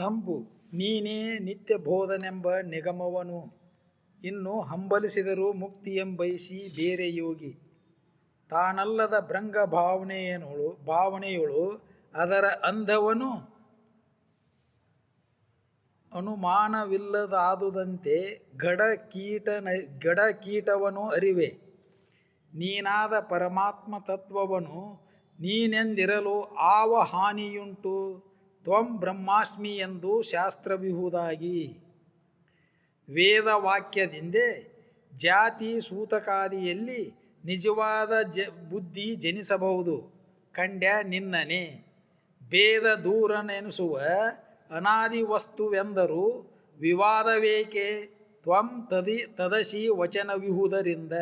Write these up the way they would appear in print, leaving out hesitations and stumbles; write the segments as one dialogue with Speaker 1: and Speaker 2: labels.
Speaker 1: ನಂಬು ನೀನೇ ನಿತ್ಯ ಬೋಧನೆಂಬ ನಿಗಮವನು ಇನ್ನು ಹಂಬಲಿಸಿದರೂ ಮುಕ್ತಿಯೆಂಬಯಸಿ ಬೇರೆ ಯೋಗಿ ತಾನಲ್ಲದ ಭೃಂಗ ಭಾವನೆಯೊಳು ಅದರ ಅಂಧವನು ಅನುಮಾನವಿಲ್ಲದಾದುದಂತೆ ಗಡ ಕೀಟವನು ಅರಿವೆ ನೀನಾದ ಪರಮಾತ್ಮ ತತ್ವವನು ನೀನೆಂದಿರಲು ಆವ ಹಾನಿಯುಂಟು ತ್ವಂ ಬ್ರಹ್ಮಾಸ್ಮಿ ಎಂದು ಶಾಸ್ತ್ರವಿಹುದಾಗಿ ವೇದವಾಕ್ಯದಿಂದೆ ಜಾತಿ ಸೂತಕಾದಿಯಲ್ಲಿ ನಿಜವಾದ ಬುದ್ಧಿ ಜನಿಸಬಹುದು ಕಂಡ್ಯ ನಿನ್ನನೆ ಭೇದ ದೂರನೆನಿಸುವ ಅನಾದಿ ವಸ್ತುವೆಂದರೂ ವಿವಾದವೇಕೆ ತ್ವಂ ತದಸಿ ವಚನವಿಹುದರಿಂದ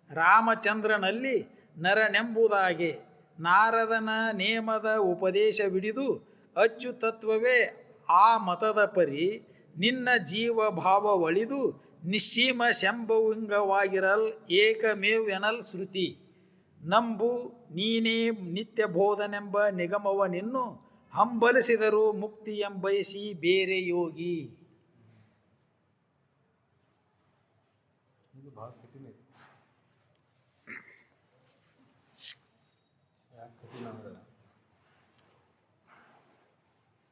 Speaker 1: ರಾಮಚಂದ್ರನಲ್ಲಿ ನರನೆಂಬುದಾಗೆ ನಾರದನ ನೇಮದ ಉಪದೇಶವಿಡಿದು ಅಚ್ಚುತತ್ವವೇ ಆ ಮತದ ಪರಿ ನಿನ್ನ ಜೀವಭಾವವಳಿದು ನಿಸ್ಸೀಮ ಶಂಭವಿಂಗವಾಗಿರಲ್ ಏಕಮೇವೆನಲ್ ಶ್ರುತಿ ನಂಬು ನೀನೇ ನಿತ್ಯ ಬೋಧನೆಂಬ ನಿಗಮವನಿನ್ನು ಹಂಬಲಿಸಿದರೂ ಮುಕ್ತಿಯೆಂಬಯಸಿ ಬೇರೆ ಯೋಗಿ.
Speaker 2: ಇದು ಭಾಳ ಕಠಿಣ ಐತಿ. ಯಾಕೆ ಕಠಿಣ ಅಂದ್ರೆ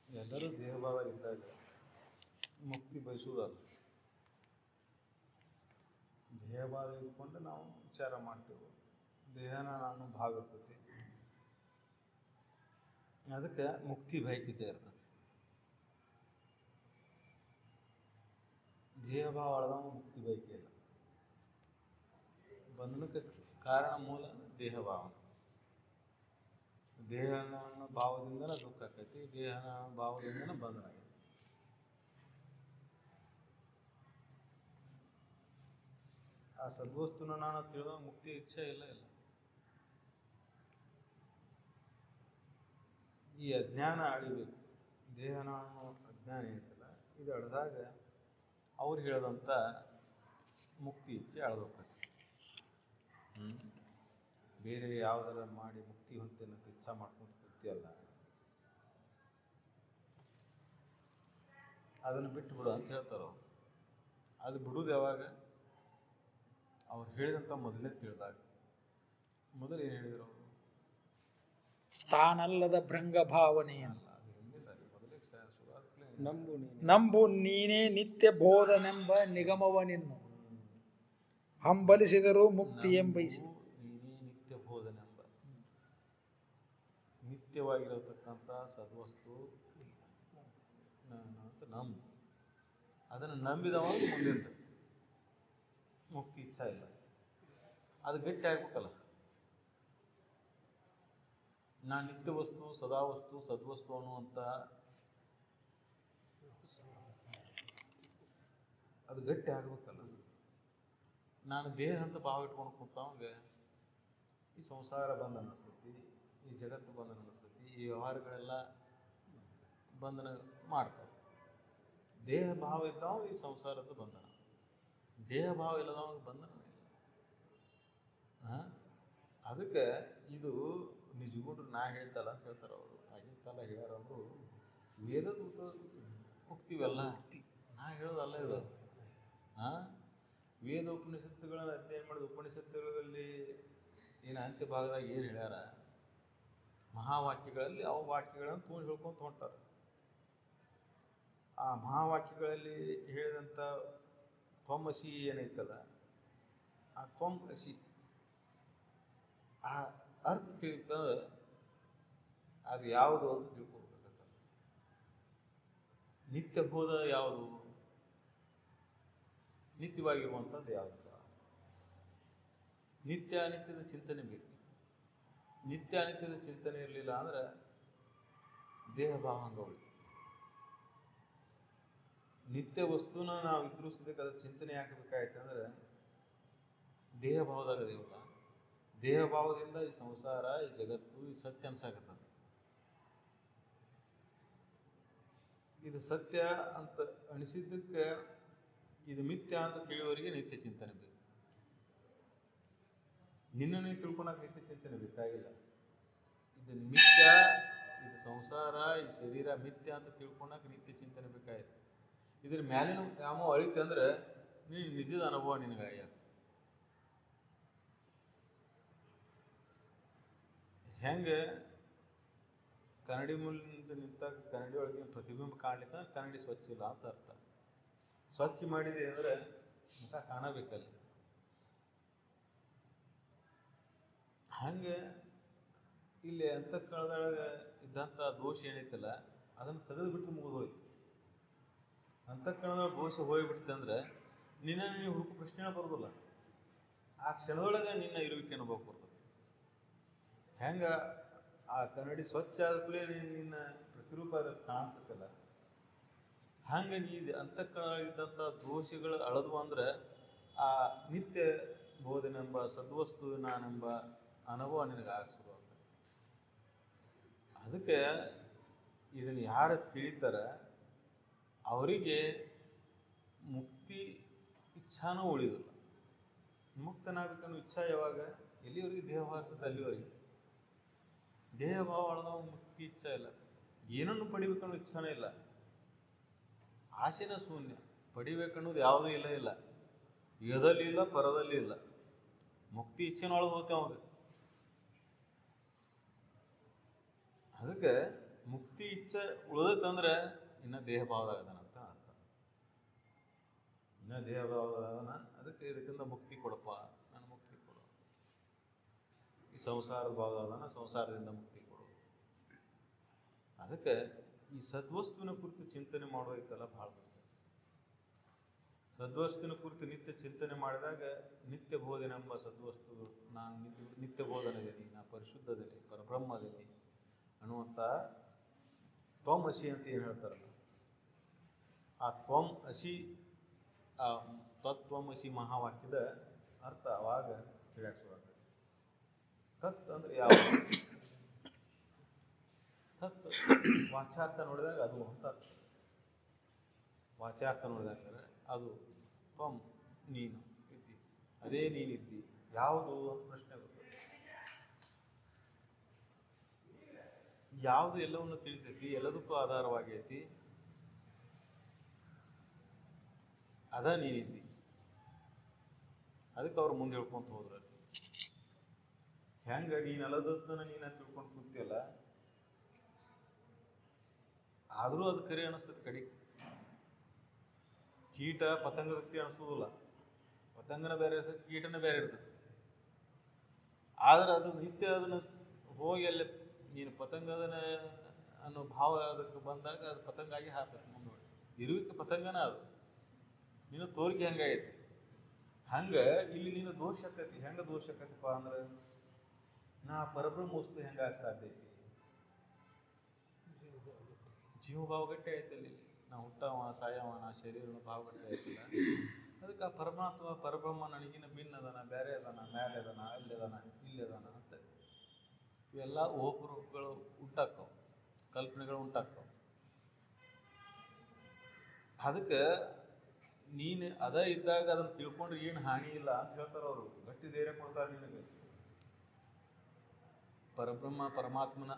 Speaker 2: ಎಲ್ಲರೂ ದೇಹಭಾವ ಇದ್ದಾಗ ಮುಕ್ತಿ ಬಯಸುವುದಲ್ಲ. ದೇಹಭಾವ ಇದ್ಕೊಂಡು ನಾವು ವಿಚಾರ ಮಾಡ್ತೇವೆ, ದೇಹನ ನಾನು ಭಾವ ಇರ್ತೈತಿ, ಅದಕ್ಕೆ ಮುಕ್ತಿ ಬಯಕಿದ್ದೇ ಇರ್ತೈತಿ. ದೇಹಭಾವ ಅಳದವ ಮುಕ್ತಿ ಬಯಕೆ ಇಲ್ಲ. ಬಂಧನಕ್ಕೆ ಕಾರಣ ಮೂಲ ದೇಹಭಾವ. ದೇಹನ ಭಾವದಿಂದನೇ ದುಃಖ ಆಕೈತಿ, ದೇಹನ ಭಾವದಿಂದನೇ ಬಂಧನ ಆಗೈತಿ. ಆ ಸದ್ವಸ್ತುನ ನಾನು ತಿಳಿದ ಮುಕ್ತಿ ಇಚ್ಛೆ ಇಲ್ಲ. ಈ ಅಜ್ಞಾನ ಅಳಿಬೇಕು. ದೇಹನ ಅಜ್ಞಾನ ಏನೈತಲ್ಲ, ಇದು ಅಳದಾಗ ಅವ್ರು ಹೇಳದಂಥ ಮುಕ್ತಿ ಇಚ್ಛೆ ಅಳದೋಗ್ತೈತಿ. ಬೇರೆ ಯಾವುದರ ಮಾಡಿ ಮುಕ್ತಿ ಹೊಂತೇನೆ ಅಂತ ಇಚ್ಛಾ ಮಾಡ್ಕೊಂಡು ಕೂತಿಯಲ್ಲ, ಅದನ್ನು ಬಿಟ್ಟು ಬಿಡು ಅಂತ ಹೇಳ್ತಾರೆ ಅವರು. ಅದು ಬಿಡುವುದು ಯಾವಾಗ? ಅವ್ರು ಹೇಳಿದಂಥ ಮೊದಲೇ ತಿಳಿದಾಗ. ಮೊದಲು ಏನು ಹೇಳಿದ್ರು ಅವರು?
Speaker 1: ತಾನಲ್ಲದ ಭೃಂಗ ಭಾವನೆಯನ್ನು ನಂಬು ನೀನೇ ನಿತ್ಯ ಬೋಧನೆಂಬ ನಿಗಮವನಿನ್ನು ಹಂಬಲಿಸಿದರೂ ಮುಕ್ತಿ ಎಂಬೈಸಿ.
Speaker 2: ನೀನೇ ನಿತ್ಯ ಬೋಧನೆಂಬ ನಿತ್ಯವಾಗಿರತಕ್ಕಂಥ ಸದ್ವಸ್ತು ಅಂತ ನಂಬು. ಅದನ್ನು ನಂಬಿದವಾಗ ಮುಂದಿಂದ ಮುಕ್ತಿ ಇಚ್ಛಾ ಇಲ್ಲ. ಅದು ಗಟ್ಟಿ ಆಗ್ಬೇಕಲ್ಲ. ನಾನು ನಿತ್ಯ ವಸ್ತು, ಸದಾ ವಸ್ತು, ಸದ್ವಸ್ತು ಅನ್ನುವಂಥ ಅದು ಗಟ್ಟಿ ಆಗ್ಬೇಕಲ್ಲ. ನಾನು ದೇಹ ಅಂತ ಭಾವ ಇಟ್ಕೊಂಡು ಕೂತವಂಗೆ ಈ ಸಂಸಾರ ಬಂಧನ ಅನಿಸ್ತೈತಿ, ಈ ಜಗತ್ತು ಬಂಧನ ಅನಿಸ್ತೈತಿ, ಈ ವ್ಯವಹಾರಗಳೆಲ್ಲ ಬಂಧನ ಮಾಡ್ತಾವೆ. ದೇಹ ಭಾವ ಇದ್ದಾವ ಈ ಸಂಸಾರದ ಬಂಧನ. ದೇಹ ಭಾವ ಇಲ್ಲದವಾಗ ಬಂಧನ ಇಲ್ಲ. ಅದಕ್ಕೆ ಇದು ನಿಜಗುಂಡ್ರು ನಾ ಹೇಳ್ತಲ್ಲ ಅಂತ ಹೇಳ್ತಾರೆ ಅವರು. ಆಗಿನ ಕಾಲ ಹೇಳ್ಯಾರವರು ವೇದದ ಮುಕ್ತಿವೆಲ್ಲ ನಾ ಹೇಳೋದಲ್ಲ ಇದು. ವೇದ ಉಪನಿಷತ್ತುಗಳನ್ನು ಅಧ್ಯಯನ ಮಾಡಿದ ಉಪನಿಷತ್ತುಗಳಲ್ಲಿ ಏನು ಅಂತ್ಯ ಭಾಗದಾಗ ಏನು ಹೇಳ್ಯಾರ, ಮಹಾವಾಕ್ಯಗಳಲ್ಲಿ ಅವು ವಾಕ್ಯಗಳನ್ನು ತೊಗೊಂಡು ಹೇಳ್ಕೊಂತ ಹೊಂಟಾರ. ಆ ಮಹಾವಾಕ್ಯಗಳಲ್ಲಿ ಹೇಳಿದಂಥ ತ್ವಮಸಿ ಏನೈತಲ್ಲ, ಆ ತ್ವಂ ಅಸಿ ಆ ಅರ್ಥ ತಿಳ್ಕ ಅದು ಯಾವುದು ಅಂತ ತಿಳ್ಕೊಬೇಕಾಗತ್ತಲ್ಲ. ನಿತ್ಯ ಬೋಧ ಯಾವುದು? ನಿತ್ಯವಾಗಿರುವಂಥದ್ದು ಯಾವುದು? ನಿತ್ಯ ಅನಿತ್ಯದ ಚಿಂತನೆ ಬೇಕು. ನಿತ್ಯ ಅನಿತ್ಯದ ಚಿಂತನೆ ಇರಲಿಲ್ಲ ಅಂದ್ರೆ ದೇಹ ಭಾವ ಹಂಗ ಉಳಿತೈತಿ. ನಿತ್ಯ ವಸ್ತುನ ನಾವು ಎದುರಿಸೋದಕ್ಕೆ ಅದರ ಚಿಂತನೆ ಹಾಕಬೇಕಾಯ್ತು ಅಂದ್ರೆ ದೇಹ ಭಾವದಾಗದೇವಲ್ಲ. ದೇಹ ಭಾವದಿಂದ ಈ ಸಂಸಾರ, ಈ ಜಗತ್ತು, ಈ ಸತ್ಯ ಅನ್ಸಾಕತ್ತದ. ಇದು ಸತ್ಯ ಅಂತ ಅನಿಸಿದ್ದಕ್ಕೆ ಇದು ಮಿಥ್ಯ ಅಂತ ತಿಳಿಯುವವರಿಗೆ ನಿತ್ಯ ಚಿಂತನೆ ಬೇಕು. ನಿನ್ನನ್ನು ತಿಳ್ಕೊಳಕ್ಕೆ ನಿತ್ಯ ಚಿಂತನೆ ಬೇಕಾಗಿಲ್ಲ. ಇದು ಮಿಥ್ಯ, ಇದು ಸಂಸಾರ, ಈ ಶರೀರ ಮಿಥ್ಯ ಅಂತ ತಿಳ್ಕೊಳಕ್ ನಿತ್ಯ ಚಿಂತನೆ ಬೇಕಾಯ್ತು. ಇದ್ರ ಮ್ಯಾಲಿನ ಯಾವ ಅಳಿತೆ ಅಂದ್ರೆ ನೀನು ನಿಜದ ಅನುಭವ ನಿನಗಾಯ. ಹೆಂಗೆ ಕನ್ನಡಿ ಮುಂದೆ ನಿಂತಾಗ ಕನ್ನಡಿ ಒಳಗಿನ ಪ್ರತಿಬಿಂಬ ಕಾಣ್ಲಿಕ್ಕೆ ಕನ್ನಡಿ ಸ್ವಚ್ಛ ಇಲ್ಲ ಅಂತ ಅರ್ಥ. ಸ್ವಚ್ಛ ಮಾಡಿದೆ ಅಂದ್ರೆ ಮುಖ ಕಾಣಬೇಕಲ್ಲ. ಹಂಗೆ ಇಲ್ಲಿ ಅಂತಃಕರಣದೊಳಗೆ ಇದ್ದಂಥ ದೋಷ ಏನೈತಲ್ಲ ಅದನ್ನು ತೆಗೆದು ಬಿಟ್ಟು ಮುಗಿದು ಹೋಯ್ತು. ಅಂತಃಕರಣದೊಳಗೆ ದೋಷ ಹೋಗ್ಬಿಡ್ತಂದ್ರೆ ನಿನ್ನ ನೀವು ಹುಡುಕು ಪ್ರಶ್ನೆ ಬರೋದಿಲ್ಲ. ಆ ಕ್ಷಣದೊಳಗೆ ನಿನ್ನ ಇರುವಿಕೆ ಅನುಭವ ಬರ್ತದೆ. ಹೆಂಗ ಆ ಕನ್ನಡಿ ಸ್ವಚ್ಛ ಆದ ಕೂಡಲೇ ನಿನ್ನ ಪ್ರತಿರೂಪ ಅದಕ್ಕೆ ಕಾಣಿಸ್ತಕ್ಕಲ್ಲ, ಹಂಗೆ ನೀ ಅಂತಃಕರಣದೊಳಗಿದ್ದಂಥ ದೋಷಗಳು ಅಳದು ಅಂದ್ರೆ ಆ ನಿತ್ಯ ಬೋಧನೆಂಬ ಸದ್ವಸ್ತು ನಾನೆಂಬ ಅನುಭವ ನಿನಗೆ ಶುರುವಾಗ್ತದೆ. ಅದಕ್ಕೆ ಇದನ್ನು ಯಾರು ತಿಳಿತಾರ ಅವರಿಗೆ ಮುಕ್ತಿ ಇಚ್ಛಾನೂ ಉಳಿದಿಲ್ಲ. ಮುಕ್ತನಾಗಬೇಕನ್ನೋ ಇಚ್ಛಾ ಯಾವಾಗ ಎಲ್ಲಿವರೆಗೆ ದೇಹ ಭಾವ ಅಲ್ಲಿವರೆಗೆ. ದೇಹ ಭಾವ ಅಳದವ ಮುಕ್ತಿ ಇಚ್ಛಾ ಇಲ್ಲ. ಏನನ್ನು ಪಡಿಬೇಕನ್ನೋ ಇಚ್ಛಾನೇ ಇಲ್ಲ. ಆಸೆನ ಶೂನ್ಯ. ಪಡಿಬೇಕನ್ನೋದು ಯಾವುದೂ ಇಲ್ಲ. ಯುಗದಲ್ಲಿ ಇಲ್ಲ, ಪರದಲ್ಲಿ ಇಲ್ಲ. ಮುಕ್ತಿ ಇಚ್ಛೆನ ಒಳಗೆ ಹೋಗ್ತೇವೆ ಅವಾಗ. ಅದಕ್ಕೆ ಮುಕ್ತಿ ಇಚ್ಛೆ ಉಳಿದತ್ತಂದ್ರೆ ಇನ್ನ ದೇಹ ಭಾವದಾಗದಾನ ಅಂತ ಅರ್ಥ. ಇನ್ನ ದೇಹ ಭಾವದಾಗದಾನ. ಅದಕ್ಕೆ ಇದಕ್ಕಿಂತ ಮುಕ್ತಿ ಕೊಡಪ್ಪ, ನಾನು ಮುಕ್ತಿ ಕೊಡು. ಈ ಸಂಸಾರದ ಭಾವದಾಗದಾನ, ಸಂಸಾರದಿಂದ ಮುಕ್ತಿ ಕೊಡು. ಅದಕ್ಕೆ ಈ ಸದ್ವಸ್ತುವಿನ ಕುರಿತು ಚಿಂತನೆ ಮಾಡೋದೈತಲ್ಲ ಬಹಳ ಮುಖ್ಯ. ಸದ್ವಸ್ತುವಿನ ಕುರಿತು ನಿತ್ಯ ಚಿಂತನೆ ಮಾಡಿದಾಗ ನಿತ್ಯ ಬೋಧನೆ ಎಂಬ ಸದ್ವಸ್ತು ನಾನು ನಿತ್ಯ ಬೋಧನೆದೇನಿ, ನಾ ಪರಿಶುದ್ಧದೇನಿ, ಪರಬ್ರಹ್ಮದೇನಿ ಅನ್ನುವಂಥ ತ್ವಂ ಅಸಿ ಅಂತ ಏನು ಹೇಳ್ತಾರಲ್ಲ, ಆ ತ್ವಂ ಅಸಿ, ಆ ತತ್ವಮಸಿ ಮಹಾವಾಕ್ಯದ ಅರ್ಥ ಅವಾಗ ತಿಳಿಯಾಕ ಶುರುವಾಗ್ತದೆ. ತತ್ ಅಂದ್ರೆ ಯಾವ? ತತ್ ವಾಚಾರ್ಥ ನೋಡಿದಾಗ ಅದು ಅಂತ ಅರ್ಥ. ವಾಚಾರ್ಥ ನೋಡಿದಾಗ ಅದು ತ್ವಂ ನೀನು ಇದ್ದಿ, ಅದೇ ನೀನಿದ್ದಿ. ಯಾವುದು ಅಂತ ಪ್ರಶ್ನೆ ಬರ್ತದೆ. ಯಾವುದು ಎಲ್ಲವನ್ನು ತಿಳಿತೈತಿ, ಎಲ್ಲದಕ್ಕೂ ಆಧಾರವಾಗೈತಿ, ಅದ ನೀನಿದ್ದಿ. ಅದಕ್ಕೆ ಅವ್ರು ಮುಂದೆ ಹೇಳ್ಕೊಂತ ಹೋದ್ರ ಹೆಂಗ ನೀನೆಲ್ಲದನ್ನ ನೀನ ತಿಳ್ಕೊಂಡು ಕೂತಿಯಲ್ಲ, ಆದ್ರೂ ಅದು ಕರೆ ಅನಿಸ್ತದೆ ಕಡಿ. ಕೀಟ ಪತಂಗದ ರೀತಿ ಅನಿಸೋದಿಲ್ಲ. ಪತಂಗನ ಬೇರೆ ಇರ್ತದೆ, ಕೀಟನ ಬೇರೆ ಇರ್ತದೆ. ಆದ್ರೆ ಅದು ನಿತ್ಯ ಅದನ್ನ ಹೋಗಿ ಅಲ್ಲಿ ನೀನು ಪತಂಗದನ ಅನ್ನೋ ಭಾವ ಅದಕ್ಕೆ ಬಂದಾಗ ಅದು ಪತಂಗಾಗಿ ಹಾಕತ್ತೆ ಮುಂದೋಡಿ. ಇರುವಿಕೆ ಪತಂಗನ ಅದು. ನೀನು ತೋರಿಕೆ ಹೆಂಗಾಗೈತಿ ಹಂಗ ಇಲ್ಲಿ ನೀನು ದೋಷ ಆಕತಿ. ಹೆಂಗ ದೋಷ ಆಕತಿಪ್ಪ ಅಂದ್ರೆ ನಾ ಪರಬ್ರಹ್ಮ ವಸ್ತು ಹೆಂಗಾಗ ಸಾಧ್ಯ ಐತಿ? ಜೀವಭಾವ ಗಟ್ಟಿ ಆಯ್ತಲ್ಲಿ. ನಾ ಹುಟ್ಟವ ಸಾಯವ, ನಾ ಶರೀರನ ಭಾವ ಗಟ್ಟಿ ಆಯ್ತಿಲ್ಲ. ಅದಕ್ಕೆ ಆ ಪರಮಾತ್ಮ ಪರಬ್ರಹ್ಮ ನನಗಿನ ಭಿನ್ನ ಅದಾನ, ಬೇರೆ ಅದಾನ, ಮೇಲೆ ಅದಾನ, ಅಲ್ಲಿ ಅದಾನ, ಇಲ್ಲಿ ಅದಾನ ಅಂತ ಇವೆಲ್ಲ ಓಪರುಗಳು ಉಂಟಾಕ್ಕವು, ಕಲ್ಪನೆಗಳು ಉಂಟಾಕ್ಕವು. ಅದಕ್ಕೆ ನೀನು ಅದ ಇದ್ದಾಗ ಅದನ್ನ ತಿಳ್ಕೊಂಡ್ರೆ ಏನು ಹಾನಿ ಇಲ್ಲ ಅಂತ ಹೇಳ್ತಾರ ಅವರು. ಗಟ್ಟಿ ಧೈರ್ಯ ಕೊಡ್ತಾರೆ ನಿನಗೆ. ಪರಬ್ರಹ್ಮ ಪರಮಾತ್ಮನ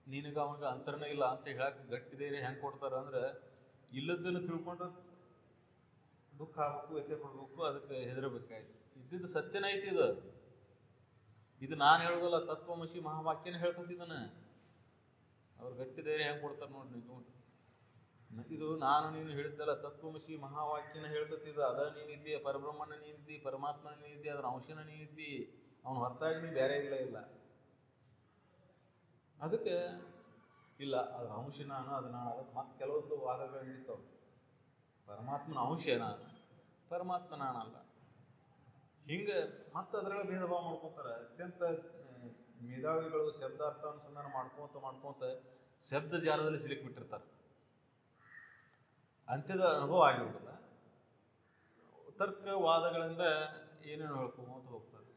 Speaker 2: ನಿನಗ ಅವಾಗ ಅಂತರನೇ ಇಲ್ಲ ಅಂತ ಹೇಳಕ್ ಗಟ್ಟಿ ಧೈರ್ಯ ಹೆಂಗೆ ಕೊಡ್ತಾರ ಅಂದ್ರೆ, ಇಲ್ಲದನ್ನು ತಿಳ್ಕೊಂಡು ದುಃಖ ಆಗ್ಬೇಕು, ವ್ಯಥೆ ಪಡ್ಬೇಕು, ಅದಕ್ಕೆ ಹೆದರಬೇಕಾಯ್ತು. ಇದ್ದಿದ್ದು ಸತ್ಯನ ಐತಿ ಇದು. ಇದು ನಾನು ಹೇಳೋದಲ್ಲ, ತತ್ವಮಸಿ ಮಹಾವಾಕ್ಯನ ಹೇಳ್ತತಿ ಇದನ್ನ. ಅವ್ರು ಗಟ್ಟಿ ಧೈರ್ಯ ಹೆಂಗೆ ಕೊಡ್ತಾರೆ ನೋಡಿ ನೀವು. ಇದು ನಾನು ನೀನು ಹೇಳಿದ್ದಲ್ಲ, ತತ್ವಮಸಿ ಮಹಾವಾಕ್ಯನ ಹೇಳ್ತತಿ ಇದು. ಅದ ನೀನಿದ್ದಿ, ಪರಬ್ರಹ್ಮನ ನೀನಿದ್ದಿ, ಪರಮಾತ್ಮನ ನೀನಿದ್ದಿ, ಅದರ ಅಂಶನ ನೀನಿದ್ದಿ. ಅವನು ಹೊರತಾಗಿ ನೀ ಬೇರೆ ಇಲ್ಲ. ಅದಕ್ಕೆ ಇಲ್ಲ ಅದ್ರ ಅಂಶ ನಾನು, ಅದು ನಾನು, ಅದಕ್ಕೆ ಮತ್ತೆ ಕೆಲವೊಂದು ವಾದಗಳು ನಡೀತಾವೆ. ಪರಮಾತ್ಮನ ಅಂಶ ನಾನು, ಪರಮಾತ್ಮ ನಾನಲ್ಲ. ಹಿಂಗೆ ಮತ್ತೆ ಅದರೊಳಗೆ ಭೇದ ಭಾವ ಮಾಡ್ಕೊತಾರೆ. ಅತ್ಯಂತ ಮೇಧಾವಿಗಳು ಶಬ್ದಾರ್ಥ ಅನುಸಂಧಾನ ಮಾಡ್ಕೊಂತ ಶಬ್ದ ಜಾಲದಲ್ಲಿ ಸಿಲುಕಿಬಿಟ್ಟಿರ್ತಾರೆ. ಅಂತ್ಯದ ಅನುಭವ ಆಗಿರೋದಿಲ್ಲ. ತರ್ಕ ವಾದಗಳಿಂದ ಏನೇನು ಹೇಳ್ಕೊಂತ ಹೋಗ್ತಾರೆ.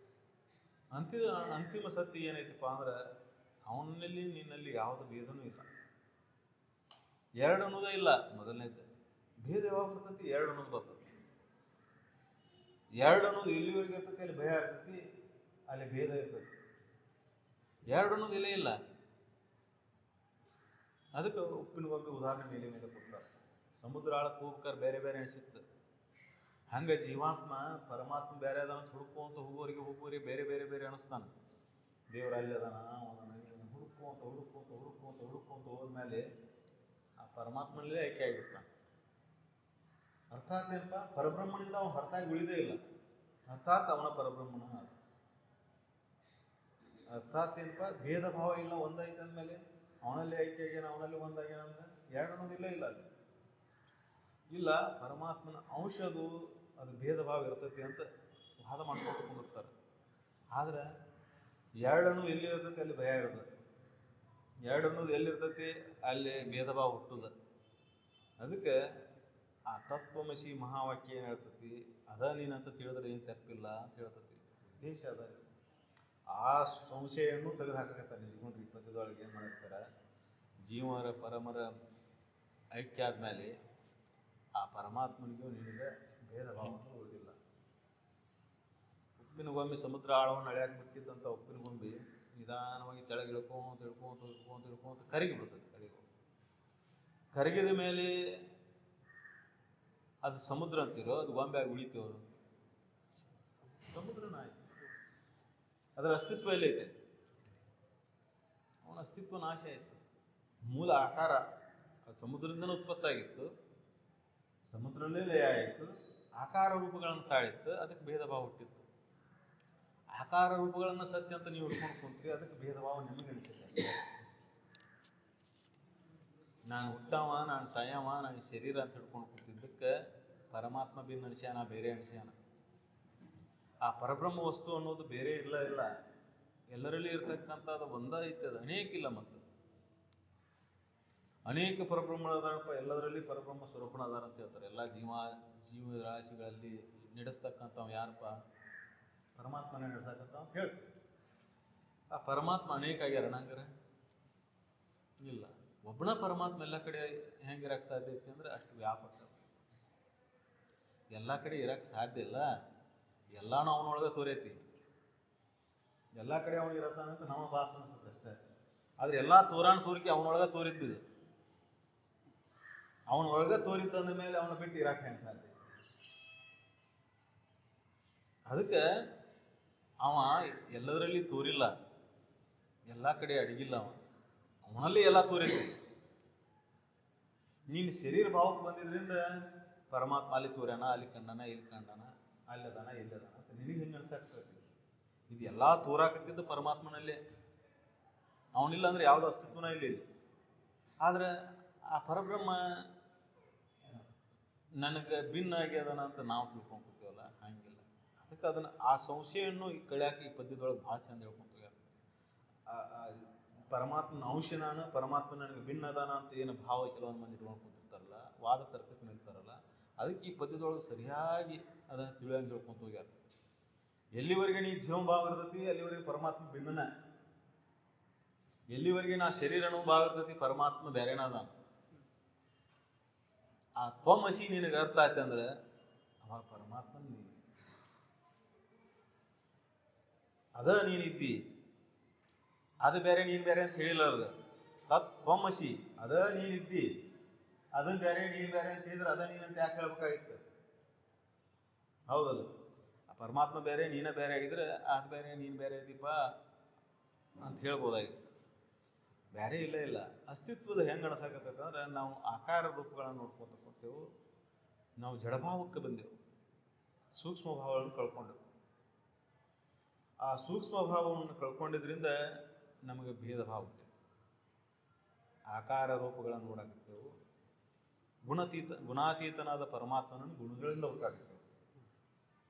Speaker 2: ಅಂತಿಮ ಸತ್ಯ ಏನೈತಪ್ಪ ಅಂದ್ರೆ ಅವನಲ್ಲಿ ನಿನ್ನಲ್ಲಿ ಯಾವುದು ಭೇದನೂ ಇಲ್ಲ. ಎರಡು ಅನ್ನೋದೇ ಇಲ್ಲ. ಮೊದಲನೇದು ಭೇದ ಯಾವಾಗ ಬರ್ತೈತಿ? ಎರಡು ಅನ್ನೋದು ಬರ್ತೈತಿ. ಎರಡು ಅನ್ನೋದು ಎಲ್ಲಿವರೆಗೆ ಇರ್ತೈತಿ ಅಲ್ಲಿ ಭಯ ಇರ್ತೈತಿ, ಅಲ್ಲಿ ಭೇದ ಇರ್ತೈತಿ. ಎರಡು ಅನ್ನೋದು ಇಲ್ಲೇ ಇಲ್ಲ. ಅದಕ್ಕೆ ಉಪ್ಪಿನ ಗೊಂಬೆ ಉದಾಹರಣೆ ಮೇಲೆ ಮೇಲೆ ಕೊಡ್ತಾರೆ. ಸಮುದ್ರ ಆಳಕ್ಕೆ ಹೋಗ್ಬೇಕಾದ್ರೆ ಬೇರೆ ಬೇರೆ ಅನಿಸುತ್ತೆ. ಹಂಗೆ ಜೀವಾತ್ಮ ಪರಮಾತ್ಮ ಬೇರೆ ಅದಾನ ಹುಡುಕುವವರಿಗೆ ಬೇರೆ ಬೇರೆ ಬೇರೆ ಅನಿಸ್ತಾನೆ. ದೇವ್ರ ಅಲ್ಲಿ ಅದಾನ ಹುಡುಕುವಂತ ಹೋದ್ಮೇಲೆ ಆ ಪರಮಾತ್ಮನಲ್ಲೇ ಆಯ್ಕೆ ಆಗಿಬಿಡ್ತಾನೆ. ಅರ್ಥಾತ್ ಏನಪ್ಪ, ಪರಬ್ರಹ್ಮನಿಂದ ಅವನು ಹೊರತಾಗಿ ಉಳಿದೇ ಇಲ್ಲ. ಅರ್ಥಾತ್ ಅವನ ಪರಬ್ರಹ್ಮನ. ಅರ್ಥಾತ್ ಏನಪ್ಪ, ಭೇದ ಭಾವ ಇಲ್ಲ, ಒಂದೈತೆ ಅಂದಮೇಲೆ ಅವನಲ್ಲಿ ಐಕ್ಯ ಆಗ್ಯಾನ, ಅವನಲ್ಲಿ ಒಂದಾಗ್ಯಾನ ಅಂತ ಎರಡು ಅನ್ನೋದಿಲ್ಲ. ಇಲ್ಲ ಅಲ್ಲಿ ಇಲ್ಲ, ಪರಮಾತ್ಮನ ಅಂಶ ಅದು ಭೇದ ಭಾವ ಇರ್ತೈತಿ ಅಂತ ವಾದ ಮಾಡ್ಕೊಂಡು ಕುಂದಿರ್ತಾರೆ. ಆದ್ರೆ ಎರಡು ಅನ್ನೋದು ಎಲ್ಲಿ ಇರ್ತೈತಿ ಅಲ್ಲಿ ಭಯ ಇರ್ತದೆ. ಎರಡು ಅನ್ನೋದು ಎಲ್ಲಿರ್ತೈತಿ ಅಲ್ಲಿ ಭೇದ ಭಾವ ಹುಟ್ಟುದ. ಅದಕ್ಕೆ ಆ ತತ್ವಮಸಿ ಮಹಾವಾಕ್ಯ ಏನ್ ಹೇಳ್ತತಿ, ಅದ ನೀನಂತ ತಿಳಿದ್ರೆ ಏನ್ ತಪ್ಪಿಲ್ಲ ಅಂತ ಹೇಳ್ತತಿ. ಉದ್ದೇಶ ಅದ. ಆ ಸಂಶಯನ್ನು ತೆಗೆದು ಹಾಕಕತ್ತಾರೆ ನಿಜಗೊಂಡ್ರು. ಈ ಪದ್ಯದೊಳಗೆ ಏನ್ ಮಾಡ್ತಾರೆ, ಜೀವರ ಪರಮರ ಐಕ್ಯ ಆದ್ಮೇಲೆ ಆ ಪರಮಾತ್ಮನಿಗೂ ನಿನಗೆ ಭೇದ ಭಾವ ಉಳಿದಿಲ್ಲ. ಉಪ್ಪಿನ ಗೊಂಬೆ ಸಮುದ್ರ ಆಳವನ್ನು ಅಳ್ಯಾಕ್ ಬಿಟ್ಟಿದ್ದಂತ ಉಪ್ಪಿನ ಗೊಂಬೆ ನಿಧಾನವಾಗಿ ತೆಳಗೆ ಇಳ್ಕೊಂತ ಕರಗಿ ಬಿಡ್ತದೆ. ಕರಗಿದ ಮೇಲೆ ಅದು ಸಮುದ್ರ ಅಂತಿರೋ, ಅದು ಗೊಂಬೆ ಆಗಿ ಉಳಿತೀವ, ಸಮುದ್ರನ ಆಯ್ತು. ಅದರ ಅಸ್ತಿತ್ವ ಎಲ್ಲೈತೆ? ಅವನ ಅಸ್ತಿತ್ವ ನಾಶ ಆಯ್ತು. ಮೂಲ ಆಕಾರ ಅದು ಸಮುದ್ರದಿಂದನೇ ಉತ್ಪತ್ತಾಗಿತ್ತು, ಸಮುದ್ರಲ್ಲೇ ಲಯ ಆಯಿತು, ಆಕಾರ ರೂಪಗಳನ್ನು ತಾಳಿತ್ತು, ಅದಕ್ಕೆ ಭೇದ ಭಾವ ಹುಟ್ಟಿತ್ತು. ಆಕಾರ ರೂಪಗಳನ್ನ ಸತ್ಯ ಅಂತ ನೀವು ಹಿಡ್ಕೊಂಡು ಕುಂತ್ರಿ, ಅದಕ್ಕೆ ಭೇದ ಭಾವ ನಿಮಗೆ ಅನಿಸುತ್ತೆ. ನಾನು ಹುಟ್ಟವ, ನಾನು ಸಾಯವ, ನಾನು ಶರೀರ ಅಂತ ಹಿಡ್ಕೊಂಡು ಕೂತಿದ್ದಕ್ಕೆ ಪರಮಾತ್ಮ ಭಿನ್ನ ಅನಿಸ್ಯಾನ, ಬೇರೆ ಅನಿಸ್ಯಾನ. ಆ ಪರಬ್ರಹ್ಮ ವಸ್ತು ಅನ್ನೋದು ಬೇರೆ ಇಲ್ಲ. ಎಲ್ಲರಲ್ಲಿ ಇರ್ತಕ್ಕಂಥದ್ದು ಒಂದ ಐತೆ, ಅದು ಅನೇಕ ಇಲ್ಲ. ಮತ್ತು ಅನೇಕ ಪರಬ್ರಹ್ಮಗಳದಾರಪ್ಪ, ಎಲ್ಲದರಲ್ಲಿ ಪರಬ್ರಹ್ಮ ಸ್ವರೂಪನ ಅದಾರ ಅಂತ ಹೇಳ್ತಾರೆ. ಎಲ್ಲ ಜೀವ ರಾಶಿಗಳಲ್ಲಿ ನಡೆಸ್ತಕ್ಕಂಥವ್ ಯಾರಪ್ಪ? ಪರಮಾತ್ಮನೇ ನಡೆಸಕ್ಕಂತ ಅಂತ ಹೇಳ್ತೀವಿ. ಆ ಪರಮಾತ್ಮ ಅನೇಕ ಆಗ್ಯಾರ ನಂಗರ ಇಲ್ಲ. ಒಬ್ಬನ ಪರಮಾತ್ಮ ಎಲ್ಲ ಕಡೆ ಹೆಂಗಿರಕ್ಕೆ ಸಾಧ್ಯ ಐತಿ ಅಂದ್ರೆ ಅಷ್ಟು ವ್ಯಾಪಕ. ಎಲ್ಲ ಕಡೆ ಇರಕ್ಕೆ ಸಾಧ್ಯ ಇಲ್ಲ. ಎಲ್ಲಾನು ಅವನೊಳಗೆ ತೋರೈತಿ. ಎಲ್ಲ ಕಡೆ ಅವನು ಇರತ್ತಾನಂತ ನಮ್ಮ ಭಾಸ ಅನ್ಸುತ್ತೆ ಅಷ್ಟೇ. ಆದ್ರೆ ಎಲ್ಲಾ ತೋರಿಕೆ ಅವನೊಳಗೆ ತೋರಿದ್ದಿದೆ. ಅವನೊಳಗೆ ತೋರಿದ್ದಂದ ಮೇಲೆ ಅವನ ಬಿಟ್ಟು ಇರಕ್ಕೆ ಹೆಂಗೆ ಸಾಧ್ಯ? ಅದಕ್ಕೆ ಅವ ಎಲ್ಲದರಲ್ಲಿ ತೋರಿಲ್ಲ, ಎಲ್ಲ ಕಡೆ ಅಡಗಿಲ್ಲ. ಅವನಲ್ಲಿ ಎಲ್ಲ ತೋರಿದ್ವಿ. ನೀನು ಶರೀರ ಭಾವಕ್ಕೆ ಬಂದಿದ್ರಿಂದ ಪರಮಾತ್ಮ ಅಲ್ಲಿ ತೋರ್ಯಾನ, ಅಲ್ಲಿ ಕಂಡನ, ಇಲ್ಲಿ ಕಂಡನ, ಅಲ್ಲದಾನ, ಇಲ್ಲದಾನ ಅಂತ ನಿನಗೆ ಹಿಂಗೆ ಅನ್ಸಾಕ್ತೈತಿ. ಇದು ಎಲ್ಲಾ ತೋರಾಕತ್ತಿದ್ದ ಪರಮಾತ್ಮನಲ್ಲೇ. ಅವನಿಲ್ಲ ಅಂದ್ರೆ ಯಾವ್ದು ಅಸ್ತಿತ್ವನ ಇಲ್ಲ. ಆದ್ರೆ ಆ ಪರಬ್ರಹ್ಮ ನನಗೆ ಭಿನ್ನ ಆಗ್ಯದನ ಅಂತ ನಾವು ತಿಳ್ಕೊಂಡ್ಬಿಡ್ತೀವಲ್ಲ, ಹಂಗಿಲ್ಲ. ಅದಕ್ಕೆ ಅದನ್ನ ಆ ಸಂಶಯನ್ನು ಕಳ್ಯಾಕ ಈ ಪದ್ಯದೊಳಗೆ ಭಾಳ ಚಂದ ಹೇಳ್ಕೊಂತೀವಿ. ಪರಮಾತ್ಮನ ಅಂಶ ನಾನು, ಪರಮಾತ್ಮ ನನಗೆ ಭಿನ್ನ ಅದಾನ ಅಂತ ಏನು ಭಾವ ಕೆಲವೊಂದು ಮಂದಿ ಇಟ್ಕೊಂಡು ಕೂತಿರ್ತಾರಲ್ಲ, ವಾದ ತರ್ಕಕ್ಕೆ ನಿಲ್ತಾರಲ್ಲ, ಅದಕ್ಕೆ ಈ ಪದ್ಯದೊಳಗೆ ಸರಿಯಾಗಿ ಅದನ್ನು ತಿಳಿಯಂಗೆ ಹೇಳ್ಕೊಂತ ಹೋಗ್ಯಾರ. ಎಲ್ಲಿವರೆಗೆ ನೀ ಜೀವಭಾವ ಇರ್ತೈತಿ ಅಲ್ಲಿವರೆಗೆ ಪರಮಾತ್ಮ ಭಿನ್ನನ. ಎಲ್ಲಿವರೆಗೆ ನಾ ಶರೀರನೂ ಭಾವ ಇರ್ತೈತಿ, ಪರಮಾತ್ಮ ಬೇರೆನ ಅದಾನ. ಆ ತ್ವಮಸಿ ನಿನಗೆ ಅರ್ಥ ಆಯ್ತು ಅಂದ್ರೆ ಅವ ಪರಮಾತ್ಮ ನೀನು, ಅದ ನೀನಿದ್ದಿ. ಅದು ಬೇರೆ ನೀನ್ ಬೇರೆ ಅಂತ ಹೇಳಿಲ್ಲ. ಅವ್ರದ್ದು ತ್ವಮಸಿ, ಅದ ನೀನಿದ್ದಿ, ಅದನ್ನ ಬೇರೆ ನೀನ್ ಬೇರೆ ಅಂತ ಹೇಳಿದ್ರೆ ಅದ ನೀನಂತ ಯಾಕೆ ಹೇಳ್ಬೇಕಾಗಿತ್ತು? ಹೌದಲ್ಲ? ಆ ಪರಮಾತ್ಮ ಬೇರೆ ನೀನ ಬೇರೆ ಆಗಿದ್ರೆ ಅದು ಬೇರೆ ನೀನ್ ಬೇರೆ ಇದೀಪ ಅಂತ ಹೇಳ್ಬೋದಾಗಿತ್ತು. ಬೇರೆ ಇಲ್ಲ. ಅಸ್ತಿತ್ವದ ಹೆಂಗೆ ಅಣಸಾಕತ್ತಂದ್ರೆ ನಾವು ಆಕಾರ ರೂಪಗಳನ್ನು ನೋಡ್ಕೊತ ಕೊಟ್ಟೆವು. ನಾವು ಜಡಭಾವಕ್ಕೆ ಬಂದೆವು, ಸೂಕ್ಷ್ಮ ಭಾವಗಳನ್ನು ಕಳ್ಕೊಂಡೆವು. ಆ ಸೂಕ್ಷ್ಮ ಭಾವವನ್ನು ಕಳ್ಕೊಂಡಿದ್ರಿಂದ ನಮಗೆ ಭೇದ ಭಾವ ಹುಟ್ಟಿತು. ಆಕಾರ ರೂಪಗಳನ್ನು ನೋಡಾಕತ್ತೇವು. ಗುಣಾತೀತನಾದ ಪರಮಾತ್ಮನನ್ನು ಗುಣಗಳಿಂದ ಹುಡುಕಾಕತ್ತೇವೆ.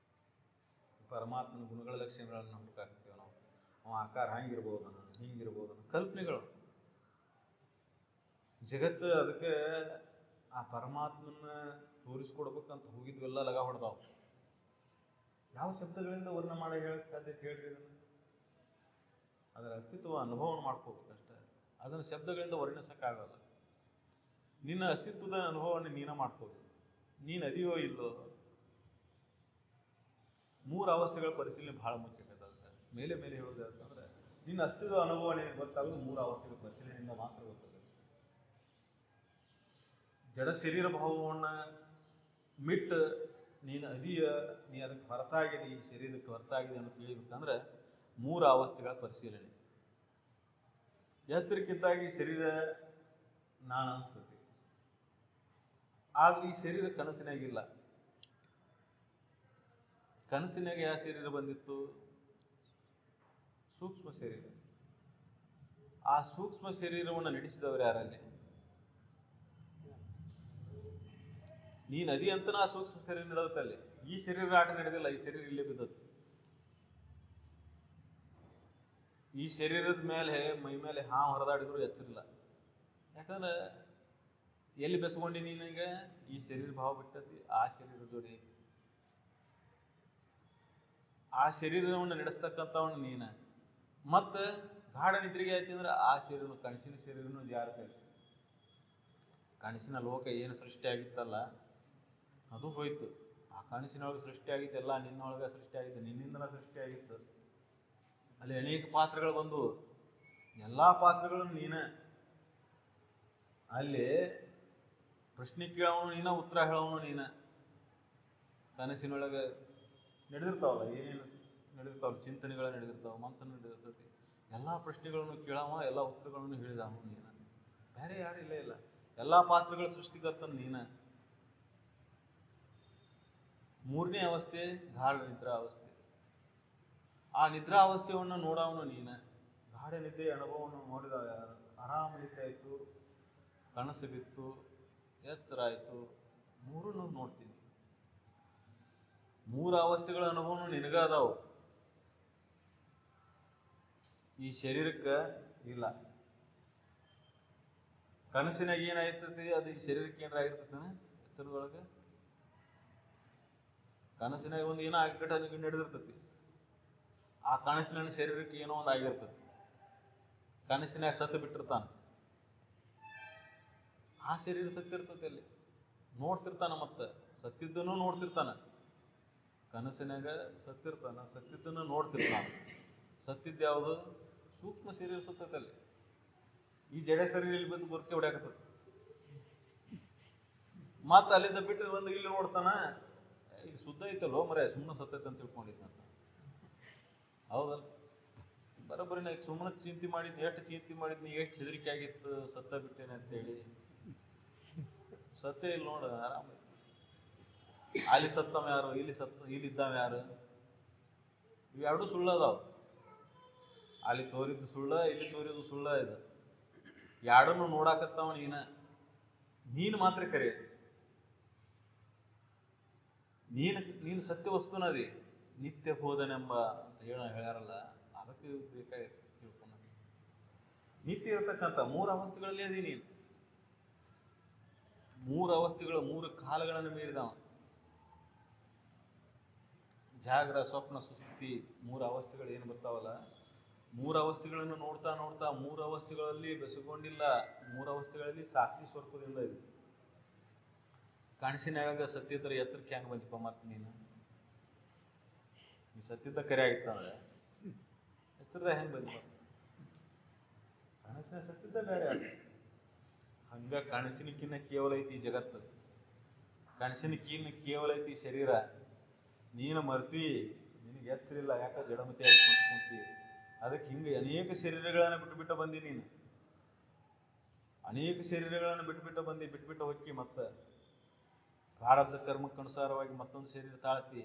Speaker 2: ಪರಮಾತ್ಮನ ಗುಣಗಳ ಲಕ್ಷಣಗಳನ್ನು ಹುಡುಕಾಕತ್ತೇವೆ ನಾವು. ಅವ ಆಕಾರ ಹಂಗಿರ್ಬೋದನ, ಹಿಂಗಿರ್ಬೋದನ, ಕಲ್ಪನೆಗಳು. ಜಗತ್ತು ಅದಕ್ಕೆ ಆ ಪರಮಾತ್ಮನ ತೋರಿಸ್ಕೊಡ್ಬೇಕಂತ ಹೋಗಿದ್ವೆಲ್ಲ ಲಗ ಹೊಡೆದಾವ. ಯಾವ ಶಬ್ದಗಳಿಂದ ವರ್ಣ ಮಾಡಿ ಹೇಳಕ್ ಸಾಧ್ಯ ಹೇಳ್ರಿ? ಇದನ್ನು ಅದರ ಅಸ್ತಿತ್ವ ಅನುಭವವನ್ನು ಮಾಡ್ಕೋಬೇಕಷ್ಟೆ. ಅದನ್ನು ಶಬ್ದಗಳಿಂದ ವರ್ಣಿಸಕ್ಕಾಗಲ್ಲ. ನಿನ್ನ ಅಸ್ತಿತ್ವದ ಅನುಭವವನ್ನು ನೀನ ಮಾಡ್ಕೋಬೇಕು. ನೀನು ಅದಿಯೋ ಇಲ್ಲೋ, 3 ಅವಸ್ಥೆಗಳ ಪರಿಶೀಲನೆ ಬಹಳ ಮುಖ್ಯ. ಅದಕ್ಕೆ ಮೇಲೆ ಹೇಳೋದು ಯಾಕಂದ್ರೆ ನಿನ್ನ ಅಸ್ತಿತ್ವ ಅನುಭವ ನಿನಗೆ ಗೊತ್ತಾಗೋದು 3 ಅವಸ್ಥೆಗಳ ಪರಿಶೀಲನೆಯಿಂದ ಮಾತ್ರ ಗೊತ್ತಾಗುತ್ತೆ. ಜಡ ಶರೀರ ಭಾವವನ್ನ ಮಿಟ್ಟು ನೀನು ಅದಿಯ, ನೀ ಅದಕ್ಕೆ ಹೊರತಾಗಿದೆ, ಈ ಶರೀರಕ್ಕೆ ಹೊರತಾಗಿದೆ ಅಂತ ತಿಳಿಬೇಕಂದ್ರೆ 3 ಅವಸ್ಥೆಗಳ ಪರಿಶೀಲನೆ. ಎಚ್ಚರಿಕೆದ್ದಾಗಿ ಶರೀರ ನಾನು ಅನಿಸ್ತತಿ, ಆದ್ರೆ ಈ ಶರೀರ ಕನಸಿನಾಗಿಲ್ಲ. ಕನಸಿನಾಗ ಯಾವ ಶರೀರ ಬಂದಿತ್ತು? ಸೂಕ್ಷ್ಮ ಶರೀರ. ಆ ಸೂಕ್ಷ್ಮ ಶರೀರವನ್ನು ನಡೆಸಿದವರು ಯಾರಲ್ಲಿ? ನೀನ್ ಅದಿ ಅಂತನ ಆ ಸೂಕ್ಷ್ಮ ಶರೀರ ನಡೆದತ್ತಲ್ಲಿ. ಈ ಶರೀರ ಆಟ ನಡೆದಿಲ್ಲ, ಈ ಶರೀರ ಇಲ್ಲೇ ಬಿದ್ದದ್ದು. ಈ ಶರೀರದ ಮೇಲೆ ಮೈ ಮೇಲೆ ಹಾವು ಹೊರದಾಡಿದ್ರು ಎಚ್ಚರಿಲ್ಲ. ಯಾಕಂದ್ರೆ ಎಲ್ಲಿ ಬೆಸ್ಕೊಂಡಿ ನೀನೀಗ? ಈ ಶರೀರ ಭಾವ ಬಿಟ್ಟತಿ, ಆ ಶರೀರ ಜೋಡಿ ಐತಿ. ಆ ಶರೀರವನ್ನು ನಡೆಸ್ತಕ್ಕಂಥವನು ನೀನ. ಮತ್ತ ಗಾಢ ನಿದ್ರೆಗೆ ಆಯ್ತು ಅಂದ್ರೆ ಆ ಶರೀರನು, ಕನಸಿನ ಶರೀರನು ಜಾರತೈತಿ. ಕನಸಿನ ಲೋಕ ಏನು ಸೃಷ್ಟಿ ಆಗಿತ್ತಲ್ಲ ಅದು ಹೋಯ್ತು. ಆ ಕನಸಿನೊಳಗೆ ಸೃಷ್ಟಿ ಆಗಿತ್ತು, ಎಲ್ಲ ನಿನ್ನೊಳಗೆ ಸೃಷ್ಟಿ ಆಗಿತ್ತು, ನಿನ್ನಿಂದಲ ಸೃಷ್ಟಿ ಆಗಿತ್ತು. ಅಲ್ಲಿ ಅನೇಕ ಪಾತ್ರಗಳು ಬಂದು, ಎಲ್ಲಾ ಪಾತ್ರಗಳನ್ನು ನೀನ. ಅಲ್ಲಿ ಪ್ರಶ್ನೆ ಕೇಳೋನು ನೀನ, ಉತ್ತರ ಹೇಳೋನು ನೀನ. ಕನಸಿನೊಳಗೆ ನಡೆದಿರ್ತಾವಲ್ಲ, ಏನೇನು ನಡೆದಿರ್ತಾವಲ್ಲ, ಚಿಂತನೆಗಳು ನಡೆದಿರ್ತಾವ, ಮಂಥನ ನಡೆದಿರ್ತೈತಿ. ಎಲ್ಲಾ ಪ್ರಶ್ನೆಗಳನ್ನು ಕೇಳವ, ಎಲ್ಲಾ ಉತ್ತರಗಳನ್ನು ಹೇಳಿದವನು ನೀನ. ಬೇರೆ ಯಾರು ಇಲ್ಲ ಇಲ್ಲ. ಎಲ್ಲಾ ಪಾತ್ರಗಳ ಸೃಷ್ಟಿಕರ್ತನ ನೀನ. 3ನೇ ಅವಸ್ಥೆ ಗಾಢ ನಿದ್ರಾ ಅವಸ್ಥೆ. ಆ ನಿದ್ರಾ ಅವಸ್ಥೆಯನ್ನು ನೋಡವನು ನೀನ. ಗಾಢ ನಿದ್ರೆಯ ಅನುಭವವನ್ನು ನೋಡಿದ ಆರಾಮ ನಿದ್ದೆ ಆಯ್ತು, ಕನಸು ಬಿತ್ತು, ಎಚ್ಚರ ಆಯ್ತು, 3 ನೋಡ್ತೀನಿ. 3 ಅವಸ್ಥೆಗಳ ಅನುಭವನು ನಿನಗ ಅದಾವು, ಈ ಶರೀರಕ್ಕೆ ಇಲ್ಲ. ಕನಸಿನಾಗ ಏನಾಗಿರ್ತತಿ ಅದು ಈ ಶರೀರಕ್ಕೆ ಏನಾರ ಆಗಿರ್ತೈತೆ ಎಚ್ಚರದೊಳಗೆ? ಕನಸಿನಾಗ ಒಂದು ಏನೋ ಘಟನೆ ನಡೆದಿರ್ತತಿ, ಆ ಕನಸಿನ ಶರೀರಕ್ಕೆ ಏನೋ ಒಂದು ಆಗಿರ್ತತಿ. ಕನಸಿನಾಗ ಸತ್ತು ಬಿಟ್ಟಿರ್ತಾನ, ಆ ಶರೀರ ಸತ್ತಿರ್ತತಿ. ಅಲ್ಲಿ ನೋಡ್ತಿರ್ತಾನ, ಮತ್ತೆ ಸತ್ತಿದ್ದನ್ನು ನೋಡ್ತಿರ್ತಾನ. ಕನಸಿನಾಗ ಸತ್ತಿರ್ತಾನ, ಸತ್ತಿದ್ದನ್ನು ನೋಡ್ತಿರ್ತಾನ. ಸತ್ತಿದ್ದ ಯಾವುದು? ಸೂಕ್ಷ್ಮ ಶರೀರ ಸತ್ತಲ್ಲಿ. ಈ ಜಡ ಶರೀರ ಇಲ್ಲಿ ಬಂದು ಗುರ್ಕೆ ಹೊಡ್ಯಾಕತ್ತದ. ಮತ್ತ ಅಲ್ಲಿಂದ ಬಿಟ್ಟು ಬಂದು ಇಲ್ಲಿ ನೋಡ್ತಾನ, ಈಗ ಶುದ್ಧ ಐತಲ್ಲೋ ಮರೆ, ಸುಮ್ಮನೆ ಸತ್ತೈತೆ ಅಂತ ತಿಳ್ಕೊಂಡಿದ್ದಂತ. ಹೌದಲ್ಲ? ಬರೋಬ್ಬರಿನ ಸುಮ್ಮನೆ ಚಿಂತೆ ಮಾಡಿದ್ನಿ, ಎಷ್ಟು ಚಿಂತೆ ಮಾಡಿದ್ನಿ, ಎಷ್ಟು ಹೆದರಿಕೆ ಆಗಿತ್ತು ಸತ್ತ ಬಿಟ್ಟೇನೆ ಅಂತೇಳಿ. ಸತ್ತೇ ಇಲ್ಲಿ ನೋಡ, ಆರಾಮ. ಅಲ್ಲಿ ಸತ್ತವ ಯಾರು, ಇಲ್ಲಿದ್ದಾವ ಯಾರು? ಇವೆರಡೂ ಸುಳ್ಳದಾವ. ಅಲ್ಲಿ ತೋರಿದ್ದು ಸುಳ್ಳ, ಇಲ್ಲಿ ತೋರಿದ್ದು ಸುಳ್ಳ. ಇದು ಎರಡನ್ನು ನೋಡಾಕತ್ತವ ನೀನು ಮಾತ್ರ ಕರೆ. ನೀನು ಸತ್ಯ ವಸ್ತುನದಿ, ನಿತ್ಯ ಬೋಧನೆಂಬ ಅಂತ ಹೇಳ್ಯಾರಲ್ಲ, ಅದಕ್ಕೆ ಬೇಕಾಗಿತ್ತು ತಿಳ್ಕೊಂಡ. ನಿತ್ಯ ಇರತಕ್ಕಂಥ 3 ಅವಸ್ಥೆಗಳಲ್ಲಿ ಅದಿ ನೀನು. 3 ಅವಸ್ಥೆಗಳು, 3 ಕಾಲಗಳನ್ನು ಮೀರಿದವ. ಜಾಗ್ರ, ಸ್ವಪ್ನ, ಸುಷುಪ್ತಿ 3 ಅವಸ್ಥೆಗಳು ಏನು ಬರ್ತಾವಲ್ಲ, 3 ಅವಸ್ಥೆಗಳನ್ನು ನೋಡ್ತಾ ನೋಡ್ತಾ 3 ಅವಸ್ಥೆಗಳಲ್ಲಿ ಬೆಸಗೊಂಡಿಲ್ಲ. 3 ಅವಸ್ಥೆಗಳಲ್ಲಿ ಸಾಕ್ಷಿ ಸ್ವರೂಪದಿಂದ ಇದೆ. ಕನಸಿನಾಗ ಸತ್ತಿದ್ರ ಎಚ್ಚರಿಕೆ ಹೆಂಗ್ ಬಂದಿಪ್ಪ? ಮತ್ತೆ ನೀನು ಸತ್ತಿದ್ದ ಕರೆ ಆಗಿತ್ತಂದ್ರೆ ಎಚ್ಚರದ ಹೆಂಗ್ ಬಂದಿಪ್ಪ? ಕನಸಿನ ಸತ್ತಿದ್ದ ಬೇರೆ ಅಲ್ಲ. ಹಂಗ ಕನಸಿನಕ್ಕಿನ್ನ ಕೇವಲ ಐತಿ ಜಗತ್ತು, ಕನಸಿನಕ್ಕಿನ್ನ ಕೇವಲ ಐತಿ ಶರೀರ. ನೀನು ಮರ್ತಿ, ನಿನಗೆ ಎಚ್ಚರಿಲ್ಲ. ಯಾಕ? ಜಡಮತಿ ಆಗಿ ಕುಂತಿ. ಅದಕ್ಕೆ ಹಿಂಗೆ ಅನೇಕ ಶರೀರಗಳನ್ನು ಬಿಟ್ಟು ಬಂದಿ ನೀನು. ಅನೇಕ ಶರೀರಗಳನ್ನು ಬಿಟ್ಬಿಟ್ಟು ಹೊಕ್ಕಿ ಮತ್ತೆ ಪ್ರಾರಬ್ಧ ಕರ್ಮಕ್ಕನುಸಾರವಾಗಿ ಮತ್ತೊಂದು ಶರೀರ ತಾಳ್ತಿ.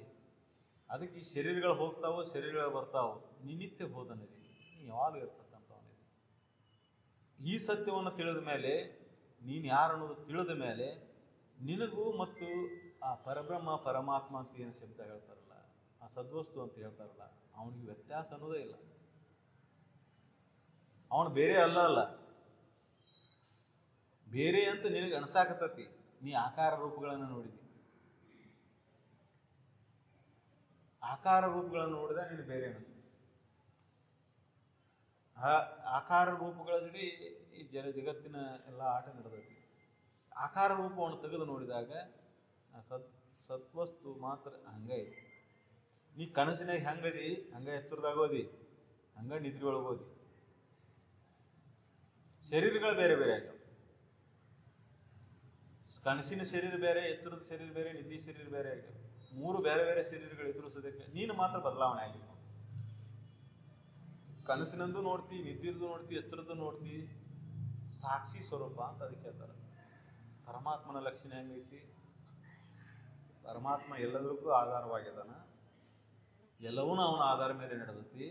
Speaker 2: ಅದಕ್ಕೆ ಈ ಶರೀರಗಳು ಹೋಗ್ತಾವೋ, ಶರೀರಗಳು ಬರ್ತಾವೋ. ನೀ ನಿತ್ಯ ಬೋಧನೆದಿ, ನೀ ಯಾವಾಗ ಇರ್ತಕ್ಕಂಥವನಿದೆ. ಈ ಸತ್ಯವನ್ನು ತಿಳಿದ ಮೇಲೆ, ನೀನು ಯಾರು ಅನ್ನೋದು ತಿಳಿದ ಮೇಲೆ, ನಿನಗೂ ಮತ್ತು ಆ ಪರಬ್ರಹ್ಮ ಪರಮಾತ್ಮ ಅಂತ ಏನು ಶಬ್ದ ಹೇಳ್ತಾರಲ್ಲ, ಆ ಸದ್ವಸ್ತು ಅಂತ ಹೇಳ್ತಾರಲ್ಲ, ಅವನಿಗೆ ವ್ಯತ್ಯಾಸ ಅನ್ನೋದೇ ಇಲ್ಲ. ಅವನು ಬೇರೆ ಅಲ್ಲ. ಬೇರೆ ಅಂತ ನಿನಗೆ ಅನ್ಸಾಕತ್ತತಿ. ನೀ ಆಕಾರ ರೂಪಗಳನ್ನು ನೋಡಿದಿ. ಆಕಾರ ರೂಪಗಳನ್ನು ನೋಡಿದ ನೀನು ಬೇರೆ ಅನಿಸ್ತಿ. ಆ ಆಕಾರ ರೂಪಗಳ ಜೊತೆ ಈ ಜಗತ್ತಿನ ಎಲ್ಲ ಆಟ ನಡೆದೈತಿ. ಆಕಾರ ರೂಪವನ್ನು ತೆಗೆದು ನೋಡಿದಾಗ ಸತ್ವಸ್ತು ಮಾತ್ರ ಹಂಗ ಐತಿ. ನೀ ಕನಸಿನಾಗ ಹೆಂಗದಿ, ಹಂಗ ಎಚ್ಚರದಾಗೋದಿ, ಹಂಗ ನಿದ್ರೆ ಒಳಗೋದಿ. ಶರೀರಗಳು ಬೇರೆ ಬೇರೆ ಆಗ್ಯಾವ. ಕನಸಿನ ಶರೀರ ಬೇರೆ, ಎಚ್ಚರದ ಶರೀರ ಬೇರೆ, ನಿದ್ದಿ ಶರೀರ ಬೇರೆ ಆಗಿದೆ. 3 ಬೇರೆ ಬೇರೆ ಶರೀರಗಳಿದ್ರು ಸದ್ಯಕ್ಕೆ ನೀನು ಮಾತ್ರ ಬದಲಾವಣೆ ಆಗಿದೆ. ಕನಸಿನಂದು ನೋಡ್ತಿ, ನಿದ್ದಿದ್ದು ನೋಡ್ತಿ, ಎಚ್ಚರದ್ದು ನೋಡ್ತಿ. ಸಾಕ್ಷಿ ಸ್ವರೂಪ ಅಂತ ಅದಕ್ಕೆ ಹೇಳ್ತಾರೆ. ಪರಮಾತ್ಮನ ಲಕ್ಷಣ ಹೆಂಗೈತಿ? ಪರಮಾತ್ಮ ಎಲ್ಲದಕ್ಕೂ ಆಧಾರವಾಗಿದ್ದಾನ. ಎಲ್ಲವೂ ಅವನ ಆಧಾರ ಮೇಲೆ ನಡೆದೈತಿ.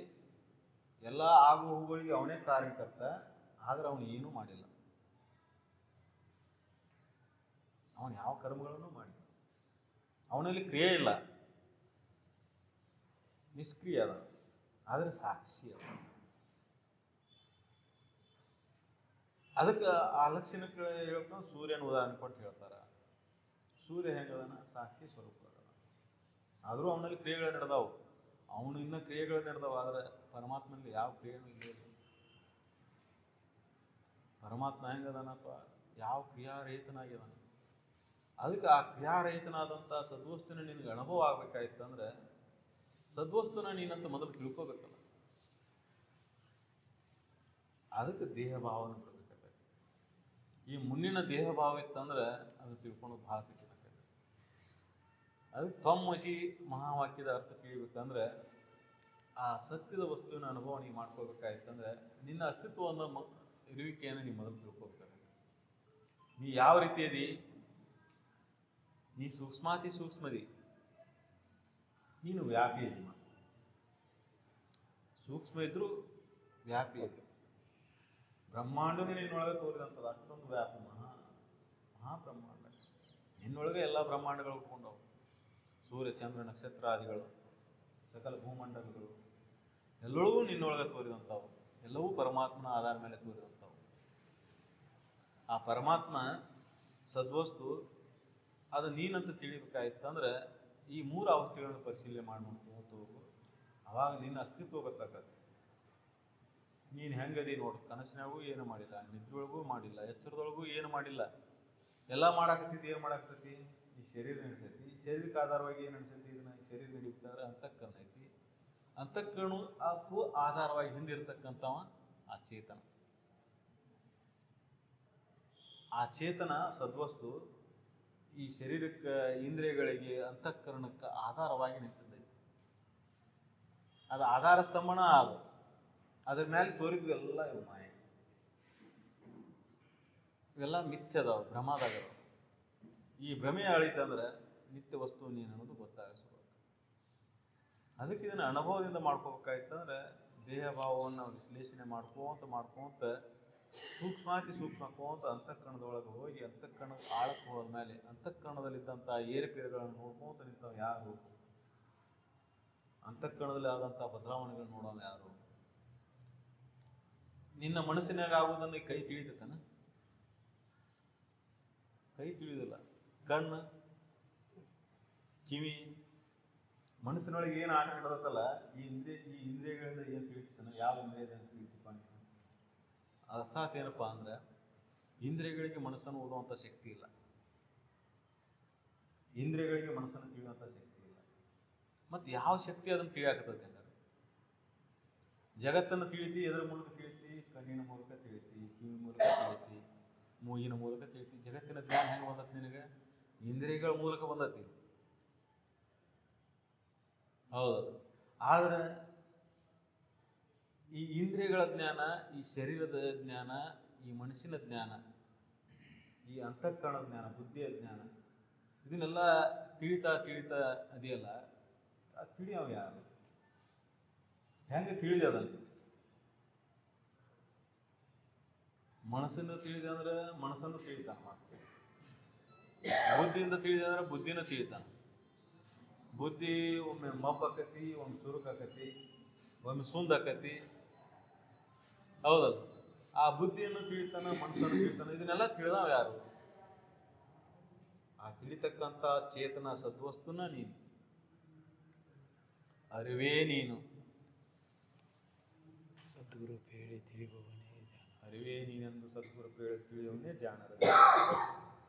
Speaker 2: ಎಲ್ಲ ಆಗು ಹೋಗುಗಳಿಗೆ ಅವನೇ ಕಾರಣಕರ್ತ. ಆದ್ರೆ ಅವನು ಏನೂ ಮಾಡಿಲ್ಲ. ಅವನು ಯಾವ ಕರ್ಮಗಳನ್ನು ಮಾಡಿಲ್ಲ. ಅವನಲ್ಲಿ ಕ್ರಿಯೆ ಇಲ್ಲ, ನಿಷ್ಕ್ರಿಯ ಅದ. ಆದ್ರೆ ಸಾಕ್ಷಿ ಅದ. ಅದಕ್ಕೆ ಆ ಲಕ್ಷಣಕ್ಕೆ ಹೇಳ್ಕೊಂಡು ಸೂರ್ಯನ ಉದಾಹರಣೆ ಕೊಟ್ಟು ಹೇಳ್ತಾರ. ಸೂರ್ಯ ಹೆಂಗದನ? ಸಾಕ್ಷಿ ಸ್ವರೂಪ ಅದ. ಆದ್ರೂ ಅವನಲ್ಲಿ ಕ್ರಿಯೆಗಳು ನಡೆದಾವು. ಅವನು ಇನ್ನ ಕ್ರಿಯೆಗಳು ನಡೆದಾವ. ಆದ್ರೆ ಪರಮಾತ್ಮನಲ್ಲಿ ಯಾವ ಕ್ರಿಯೆನೂ ಇಲ್ಲ. ಪರಮಾತ್ಮ ಹೆಂಗದನಪ್ಪ? ಯಾವ ಕ್ರಿಯಾರಹಿತನಾಗಿದಾನ. ಅದಕ್ಕೆ ಆ ಕ್ರಿಯಾರಹಿತನಾದಂಥ ಸದ್ವಸ್ತುನ ನಿನಗೆ ಅನುಭವ ಆಗ್ಬೇಕಾಯ್ತಂದ್ರೆ ಸದ್ವಸ್ತುನ ನೀನಂತ ಮೊದಲು ತಿಳ್ಕೋಬೇಕಲ್ಲ. ಅದಕ್ಕೆ ದೇಹ ಭಾವನೆ ಬಿಡಬೇಕಾಗತ್ತೆ. ಈ ಮುನ್ನಿನ ದೇಹ ಭಾವ ಇತ್ತಂದ್ರೆ ಅದು ತಿಳ್ಕೊಳೋದು ಬಹಳ ಕಠಿಣ ಆಗುತ್ತೆ. ಅದಕ್ಕೆ ತ್ವಮಸಿ ಮಹಾವಾಕ್ಯದ ಅರ್ಥ ತಿಳಿಬೇಕಂದ್ರೆ ಆ ಸತ್ಯದ ವಸ್ತುವಿನ ಅನುಭವ ನೀವು ಮಾಡ್ಕೋಬೇಕಾಯ್ತಂದ್ರೆ ನಿನ್ನ ಅಸ್ತಿತ್ವವನ್ನು ಇರುವಿಕೆಯನ್ನು ನೀವು ಮೊದಲು ತಿಳ್ಕೋಬೇಕಾಗುತ್ತೆ. ನೀ ಯಾವ ರೀತಿ ಅದಿ? ನೀ ಸೂಕ್ಷ್ಮಾತಿ ಸೂಕ್ಷ್ಮದಿ. ನೀನು ವ್ಯಾಪಿ ಅದಿ. ಸೂಕ್ಷ್ಮ ಇದ್ರು ವ್ಯಾಪಿ ಅದಿ. ಬ್ರಹ್ಮಾಂಡನೇ ನಿನ್ನೊಳಗೆ ತೋರಿದಂಥದ್ದು. ಅಷ್ಟೊಂದು ವ್ಯಾಪಿ ಮಹಾಬ್ರಹ್ಮಾಂಡ. ನಿನ್ನೊಳಗೆ ಎಲ್ಲ ಬ್ರಹ್ಮಾಂಡಗಳು ಉಟ್ಕೊಂಡವು. ಸೂರ್ಯ, ಚಂದ್ರ, ನಕ್ಷತ್ರಾದಿಗಳು, ಸಕಲ ಭೂಮಂಡಲಗಳು ಎಲ್ಲವೂ ನಿನ್ನೊಳಗೆ ತೋರಿದಂಥವು. ಎಲ್ಲವೂ ಪರಮಾತ್ಮನ ಆಧಾರ ಮೇಲೆ ತೋರಿದಂಥವು. ಆ ಪರಮಾತ್ಮ ಸದ್ವಸ್ತು ಅದು ನೀನಂತ ತಿಳಿಬೇಕಾಯ್ತಂದ್ರೆ ಈ 3 ಅವಸ್ಥೆಗಳನ್ನು ಪರಿಶೀಲನೆ ಮಾಡ್ಕೊಂಡು ಹೋಗು. ಅವಾಗ ನಿನ್ನ ಅಸ್ತಿತ್ವ ಗೊತ್ತಾಗತ್ತೆ. ನೀನು ಹೆಂಗದಿ ನೋಡು. ಕನಸಿನಾಗೂ ಏನು ಮಾಡಿಲ್ಲ, ನಿದ್ರೊಳಗೂ ಮಾಡಿಲ್ಲ, ಎಚ್ಚರದೊಳಗೂ ಏನು ಮಾಡಿಲ್ಲ. ಎಲ್ಲ ಮಾಡಾಕತ್ತಿದ್ದು ಏನು ಮಾಡಾಕತ್ತೈತಿ? ಈ ಶರೀರ ನಡೆಸೈತಿ. ಈ ಶರೀರಕ್ಕೆ ಆಧಾರವಾಗಿ ಏನು ನಡೆಸೈತಿ? ಇದನ್ನ ಶರೀರ ನಡೀಬೇಕಾದ್ರೆ ಅಂತಃಕರಣ ಐತಿ. ಅಂತಃಕರಣಕ್ಕೂ ಆಧಾರವಾಗಿ ಹಿಂದಿರ್ತಕ್ಕಂಥವ ಆ ಚೇತನ. ಆ ಚೇತನ ಸದ್ವಸ್ತು ಈ ಶರೀರಕ್ಕೆ, ಇಂದ್ರಿಯಗಳಿಗೆ, ಅಂತಃಕರಣಕ್ಕೆ ಆಧಾರವಾಗಿ ನಿಂತಿದ್ದೈತಿ. ಅದು ಆಧಾರ ಸ್ತಂಭನ ಅದು. ಅದ್ರ ಮೇಲೆ ತೋರಿದ್ವು ಎಲ್ಲ ಇವು ಮಾಯ. ಇವೆಲ್ಲ ಮಿಥ್ಯದವು, ಭ್ರಮದಾಗದವು. ಈ ಭ್ರಮೆ ಅಳಿತಂದ್ರೆ ನಿತ್ಯ ವಸ್ತು ನೀನು ಅನ್ನೋದು ಗೊತ್ತಾಗ. ಅದಕ್ಕೆ ಇದನ್ನ ಅನುಭವದಿಂದ ಮಾಡ್ಕೋಬೇಕಾಯ್ತಂದ್ರೆ ದೇಹ ಭಾವವನ್ನು ವಿಶ್ಲೇಷಣೆ ಮಾಡ್ಕೋತ ಸೂಕ್ಷ್ಮಾತಿ ಸೂಕ್ಷ್ಮಕ್ಕೋಂತ ಅಂತಃಕರಣದೊಳಗೆ ಹೋಗಿ ಅಂತಃಕರಣ ಆಳಕ್ಕೆ ಹೋದ ಮೇಲೆ ಅಂತಃಕರಣದಲ್ಲಿದ್ದಂಥ ಏರುಪೇರುಗಳನ್ನು ನೋಡ್ಕೋತ ನಿಂತವ ಯಾರು? ಅಂತಃಕರಣದಲ್ಲಿ ಆದಂಥ ಬದಲಾವಣೆಗಳನ್ನು ನೋಡೋಣ ಯಾರು? ನಿನ್ನ ಮನಸ್ಸಿನಾಗ ಆಗುವುದನ್ನು ಕೈ ತಿಳಿದತನ? ಕೈ ತಿಳಿದಿಲ್ಲ. ಕಣ್ಣು, ಕಿವಿ, ಮನಸ್ಸಿನೊಳಗೆ ಏನು ಆಟ ನಡೆದತ್ತಲ್ಲ, ಈ ಇಂದ್ರಿಯಗಳಿಂದ ಏನು ತಿಳಿತಾನ? ಯಾವ ಇಂದ್ರಿಯದಿಂದ ತಿಳಿತಪ್ಪ? ಅರ್ಥಾತ್ ಏನಪ್ಪಾ ಅಂದ್ರೆ ಇಂದ್ರಿಯಗಳಿಗೆ ಮನಸ್ಸನ್ನು ಓದುವಂಥ ಶಕ್ತಿ ಇಲ್ಲ. ಇಂದ್ರಿಯಗಳಿಗೆ ಮನಸ್ಸನ್ನು ತಿಳಿಯುವಂಥ ಶಕ್ತಿ ಇಲ್ಲ. ಮತ್ತೆ ಯಾವ ಶಕ್ತಿ ಅದನ್ನು ತಿಳಿಯಾಕತ್ತೈತೆ ಅಂದ್ರೆ ಜಗತ್ತನ್ನು ತಿಳಿತಿ. ಎದರ ಮೂಲಕ ತಿಳಿತಿ? ಕಣ್ಣಿನ ಮೂಲಕ ತಿಳಿತಿ, ಕಿವಿ ಮೂಲಕ ತಿಳಿತಿ, ಮೂಗಿನ ಮೂಲಕ ತಿಳಿತಿ. ಜಗತ್ತಿನ ಜ್ಞಾನ ಹೆಂಗೆ ಬಂದತಿ ನಿನಗೆ? ಇಂದ್ರಿಯಗಳ ಮೂಲಕ ಬಂದತಿ. ಹೌದು. ಆದ್ರೆ ಈ ಇಂದ್ರಿಯಗಳ ಜ್ಞಾನ, ಈ ಶರೀರದ ಜ್ಞಾನ, ಈ ಮನಸ್ಸಿನ ಜ್ಞಾನ, ಈ ಅಂತಃಕರಣದ ಜ್ಞಾನ, ಬುದ್ಧಿಯ ಜ್ಞಾನ, ಇದನ್ನೆಲ್ಲ ತಿಳಿತಾ ಅದೆಯಲ್ಲ, ತಿಳಿಯವ ಯಾರು? ಹೆಂಗೆ ತಿಳಿದೆ ಅದನ್ನು? ಮನಸ್ಸಿಂದ ತಿಳಿದೆ ಅಂದ್ರೆ ಮನಸ್ಸನ್ನು ತಿಳಿತಾನ. ಬುದ್ಧಿಯಿಂದ ತಿಳಿದೆ ಅಂದ್ರೆ ಬುದ್ಧಿನ ತಿಳಿತಾನ. ಬುದ್ಧಿ ಒಮ್ಮೆ ಮಬ್ಬಾಕತಿ, ಒಮ್ಮೆ ಚುರುಕಾಕತಿ, ಒಮ್ಮೆ ಸುಂದಾಕತಿ. ಹೌದಲ್ಲ? ಆ ಬುದ್ಧಿಯನ್ನು ತಿಳಿತಾನ, ಮನಸ್ಸನ್ನು ತಿಳಿತಾನ. ಇದನ್ನೆಲ್ಲ ತಿಳಿದವ ಯಾರು? ಆ ತಿಳಿತಕ್ಕಂಥ ಚೇತನ ಸದ್ವಸ್ತುನ ನೀನು. ಅರಿವೇ ನೀನು.
Speaker 1: ಸದ್ಗುರು ಹೇಳಿ ತಿಳಿಯುವವನೇ ಜಾಣ.
Speaker 2: ಅರಿವೇ ನೀನೆಂದು ಸದ್ಗುರು ಹೇಳಿ ತಿಳಿಯುವವನೇ ಜಾಣರ.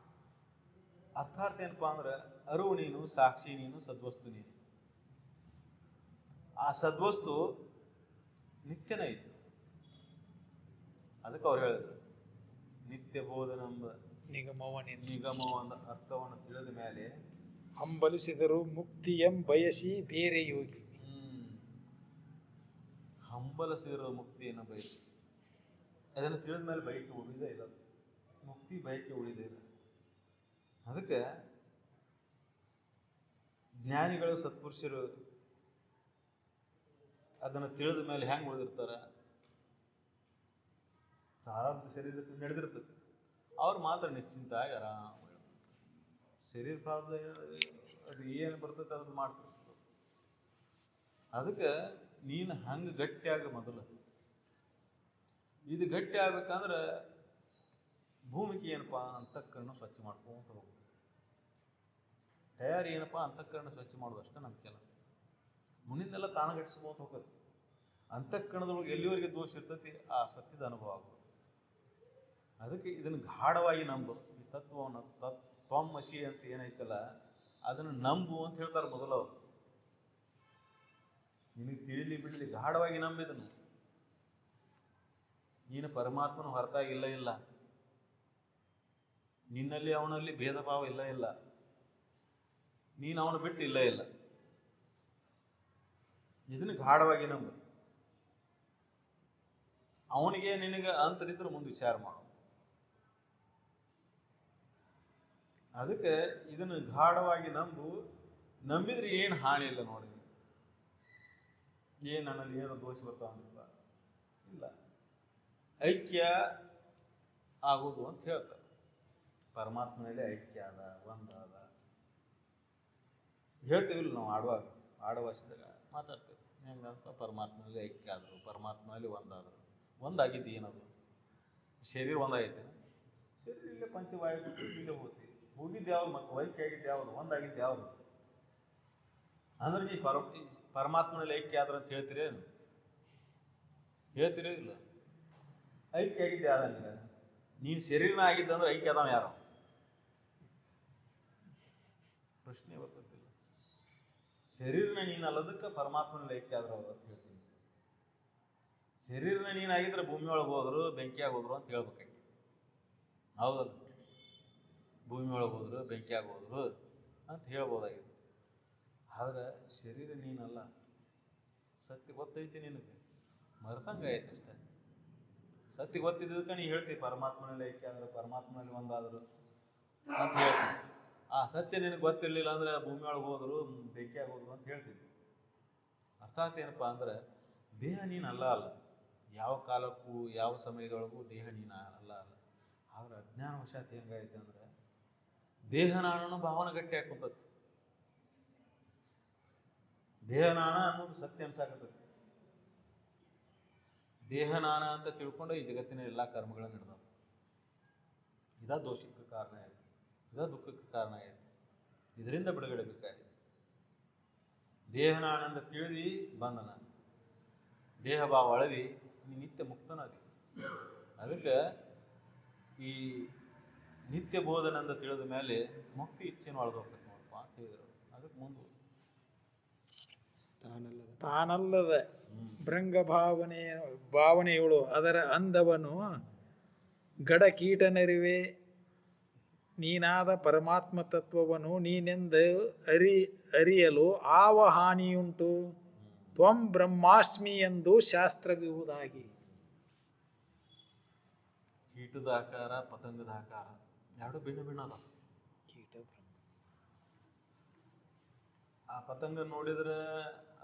Speaker 2: ಅರ್ಥಾರ್ಥ ಏನಪ್ಪಾ ಅಂದ್ರೆ ಅರಿವು ನೀನು, ಸಾಕ್ಷಿ ನೀನು, ಸದ್ವಸ್ತು ನೀನು. ಆ ಸದ್ವಸ್ತು ನಿತ್ಯನೇ ಐತಿ. ಅದಕ್ಕೆ ಅವ್ರು ಹೇಳಿದ್ರು ನಿತ್ಯ ಬೋಧನೆಂಬ ನಿಗಮವಾದ ಅರ್ಥವನ್ನು ತಿಳಿದ ಮೇಲೆ
Speaker 1: ಹಂಬಲಿಸಿದರು ಮುಕ್ತಿಯಂ ಬಯಸಿ ಬೇರೆ ಯೋಗಿ.
Speaker 2: ಹಂಬಲಿಸಿರೋ ಮುಕ್ತಿಯನ್ನು ಬಯಸಿ ಅದನ್ನು ತಿಳಿದ ಮೇಲೆ ಬಯಕೆ ಉಳಿದೇ ಇಲ್ಲ. ಮುಕ್ತಿ ಬಯಕೆ ಉಳಿದೇ ಇಲ್ಲ. ಅದಕ್ಕೆ ಜ್ಞಾನಿಗಳು ಸತ್ಪುರುಷರು ಅದನ್ನು ತಿಳಿದ ಮೇಲೆ ಹೆಂಗೆ ಉಳಿದಿರ್ತಾರ? ಪ್ರಾರಬ್ಧ ಶರೀರಕ್ಕೆ ನಡೆದಿರ್ತದೆ, ಅವ್ರು ಮಾತ್ರ ನಿಶ್ಚಿಂತ ಆಗಿ ಆರಾಮ ಶರೀರ ಪ್ರಾರಬ್ಧ ಅದು ಏನು ಬರ್ತದೆ ಅದು ಮಾಡ್ತಾರೆ. ಅದಕ್ಕೆ ನೀನು ಹಂಗೆ ಗಟ್ಟಿಯಾಗ ಮೊದಲು. ಇದು ಗಟ್ಟಿ ಆಗ್ಬೇಕಂದ್ರೆ ಭೂಮಿಗೆ ಏನಪ್ಪ ಅಂತಃಕರಣ ಸ್ವಚ್ಛ ಮಾಡ್ಕೊಂತ ಹೋಗ್ಬೇಕು. ತಯಾರಿ ಏನಪ್ಪ ಅಂತಃಕರಣ ಸ್ವಚ್ಛ ಮಾಡೋದು ಅಷ್ಟೇ ನಮ್ಮ ಕೆಲಸ. ಮುಂದಿಂದೆಲ್ಲ ತಾಣಗಟ್ಟಿಸ್ಕೊಂತ ಹೋಗೋದು. ಅಂತಃಕರಣದೊಳಗೆ ಎಲ್ಲಿವರೆಗೆ ದೋಷ ಇರ್ತೈತಿ ಆ ಸತ್ಯದ ಅನುಭವ ಆಗೋದು. ಅದಕ್ಕೆ ಇದನ್ನು ಗಾಢವಾಗಿ ನಂಬು. ಈ ತತ್ವವನ್ನು ತ್ವಮಸಿ ಅಂತ ಏನೈತಲ್ಲ ಅದನ್ನು ನಂಬು ಅಂತ ಹೇಳ್ತಾರೆ ಮೊದಲು ಅವರು. ನಿನಗೆ ತಿಳಿಲಿ ಬಿಡಲಿ ಗಾಢವಾಗಿ ನಂಬಿದನು. ನೀನು ಪರಮಾತ್ಮನ ಹೊರತಾಗಿ ಇಲ್ಲ. ನಿನ್ನಲ್ಲಿ ಅವನಲ್ಲಿ ಭೇದ ಭಾವ ಇಲ್ಲ. ನೀನು ಅವನು ಬಿಟ್ಟು ಇಲ್ಲ. ಇದನ್ನು ಗಾಢವಾಗಿ ನಂಬು. ಅವನಿಗೆ ನಿನಗೆ ಅಂತರಿದ್ರೆ ಮುಂದೆ ವಿಚಾರ ಮಾಡು. ಅದಕ್ಕೆ ಇದನ್ನು ಗಾಢವಾಗಿ ನಂಬು. ನಂಬಿದ್ರೆ ಏನು ಹಾನಿ ಇಲ್ಲ ನೋಡಿ. ಏನು ನನ್ನಲ್ಲಿ ಏನು ದೋಷ ಬರ್ತಾವಲ್ಲ ಇಲ್ಲ. ಐಕ್ಯ ಆಗೋದು ಅಂತ ಹೇಳ್ತಾರೆ. ಪರಮಾತ್ಮನಲ್ಲಿ ಐಕ್ಯ ಆದ ಒಂದಾದ ಹೇಳ್ತೀವಿಲ್ಲ ನಾವು ಆಡುವಾಸಿದಾಗ ಮಾತಾಡ್ತೇವೆ. ಹೆಂಗಂತ ಪರಮಾತ್ಮನಲ್ಲಿ ಐಕ್ಯ ಆದರು, ಪರಮಾತ್ಮನಲ್ಲಿ ಒಂದಾದರು. ಒಂದಾಗಿದ್ದು ಏನದು? ಶರೀರ ಒಂದಾಗೈತೆ. ಶರೀರ ಇಲ್ಲೇ ಪಂಚವಾಯು ಇಲ್ಲೇ ಹೋಗಿದ್ದು ಯಾವ್ದು? ಮತ್ತು ಐಕ್ಯ ಆಗಿದ್ದು ಯಾವುದು? ಒಂದಾಗಿದ್ದು ಯಾವುದು? ಅಂದ್ರೆ ನೀ ಪರಮಾತ್ಮನಲ್ಲಿ ಐಕ್ಯ ಆದ್ರ ಅಂತ ಹೇಳ್ತೀರೇನು? ಹೇಳ್ತೀರೋ ಇಲ್ಲ? ಐಕ್ಯ ಆಗಿದ್ದೆ ಆದಂಗ ನೀನು ಶರೀರನ ಆಗಿದ್ದಂದ್ರೆ ಐಕ್ಯ ಆದವ ಯಾರು? ಪ್ರಶ್ನೆ ಬರ್ತದಿಲ್ಲ. ಶರೀರನ ನೀನು ಅಲ್ಲದಕ್ಕೆ ಪರಮಾತ್ಮನಲ್ಲಿ ಐಕ್ಯ ಆದ್ರ ಅವ್ರು ಅಂತ ಹೇಳ್ತೀನಿ. ಶರೀರನ ನೀನಾಗಿದ್ರೆ ಭೂಮಿ ಒಳಗೆ ಹೋದ್ರು ಬೆಂಕಿಯಾಗಿ ಹೋದ್ರು ಅಂತ ಹೇಳ್ಬೇಕಾಗಿ. ಹೌದಲ್ಲ? ಭೂಮಿ ಒಳಗೆ ಹೋದ್ರು ಬೆಂಕಿಯಾಗಿ ಹೋದ್ರು ಅಂತ ಹೇಳ್ಬೋದಾಗಿತ್ತು. ಆದ್ರೆ ಶರೀರ ನೀನಲ್ಲ. ಸತ್ಯ ಗೊತ್ತೈತಿ ನಿನಗೆ, ಮರ್ತಂಗ ಆಯ್ತು ಅಷ್ಟೇ. ಸತ್ಯ ಗೊತ್ತಿದ್ದಕ್ಕೆ ನೀ ಹೇಳ್ತೀವಿ ಪರಮಾತ್ಮನಲ್ಲಿ ಐಕ್ಯ ಆದ್ರು, ಪರಮಾತ್ಮನಲ್ಲಿ ಒಂದಾದ್ರು ಅಂತ ಹೇಳ್ತೀವಿ. ಆ ಸತ್ಯ ನಿನಗೆ ಗೊತ್ತಿರ್ಲಿಲ್ಲ ಅಂದ್ರೆ ಭೂಮಿ ಒಳಗೆ ಹೋದ್ರು ಬೆಂಕಿಯಾಗಿ ಹೋದ್ರು ಅಂತ ಹೇಳ್ತಿದ್ವಿ. ಅರ್ಥಾತ್ ಏನಪ್ಪಾ ಅಂದ್ರೆ ದೇಹ ನೀನು ಅಲ್ಲ. ಯಾವ ಕಾಲಕ್ಕೂ ಯಾವ ಸಮಯದೊಳಗೂ ದೇಹ ನೀನು ಅಲ್ಲ. ಆದ್ರೆ ಅಜ್ಞಾನ ವಶಾತ್ ಹೆಂಗಾಯ್ತು ಅಂದ್ರೆ ದೇಹ ನಾನು ಭಾವನೆ ಗಟ್ಟಿ ಹಾಕುಂತತಿ. ದೇಹನಾನ ಅನ್ನೋದು ಸತ್ಯ ಅನ್ಸಾಕತ್ತೈತಿ. ದೇಹನಾನ ಅಂತ ತಿಳ್ಕೊಂಡು ಈ ಜಗತ್ತಿನ ಎಲ್ಲಾ ಕರ್ಮಗಳು ನಡೆದವು. ಇದ ದೋಷಕ್ಕೆ ಕಾರಣ ಆಯ್ತು, ಇದ ದುಃಖಕ್ಕೆ ಕಾರಣ ಆಯ್ತು. ಇದರಿಂದ ಬಿಡುಗಡೆ ಬೇಕಾಯ್ತು. ದೇಹನಾನಂದ ತಿಳಿದಿ ಬಂಧನ, ದೇಹ ಭಾವ ಅಳದಿ ನೀ ನಿತ್ಯ ಮುಕ್ತನಾದಿ. ಅದಕ್ಕೆ ಈ ನಿತ್ಯ ಬೋಧನಂದ ತಿಳಿದ ಮೇಲೆ ಮುಕ್ತಿ ಇಚ್ಛೆನ ಒಳದೋಗ್ತದೆ ನೋಡಪ್ಪ ಅಂತ ಹೇಳಿದ್ರು. ಅದಕ್ಕೆ ಮುಂದೆ
Speaker 1: ತಾನಲ್ಲದ ಭೃಂಗ ಭಾವನೆಯಳು ಅದರ ಅಂದವನು ಗಡ ಕೀಟನರಿವೆ ನೀನಾದ ಪರಮಾತ್ಮ ತತ್ವವನ್ನು ನೀನೆಂದು ಅರಿಯಲು ಆವ ಹಾನಿಯುಂಟು. ತ್ವಂ ಬ್ರಹ್ಮಾಸ್ಮಿ ಎಂದು ಶಾಸ್ತ್ರವಿಹುದಾಗಿ.
Speaker 2: ಕೀಟದ ಆಕಾರ ಪತಂಗದ ಆಕಾರ ಎರಡು ಭಿನ್ನ ಭಿನ್ನ ಅದ.
Speaker 1: ಕೀಟ ಬ್ರಹ್ಮ.
Speaker 2: ಆ ಪತಂಗ ನೋಡಿದ್ರೆ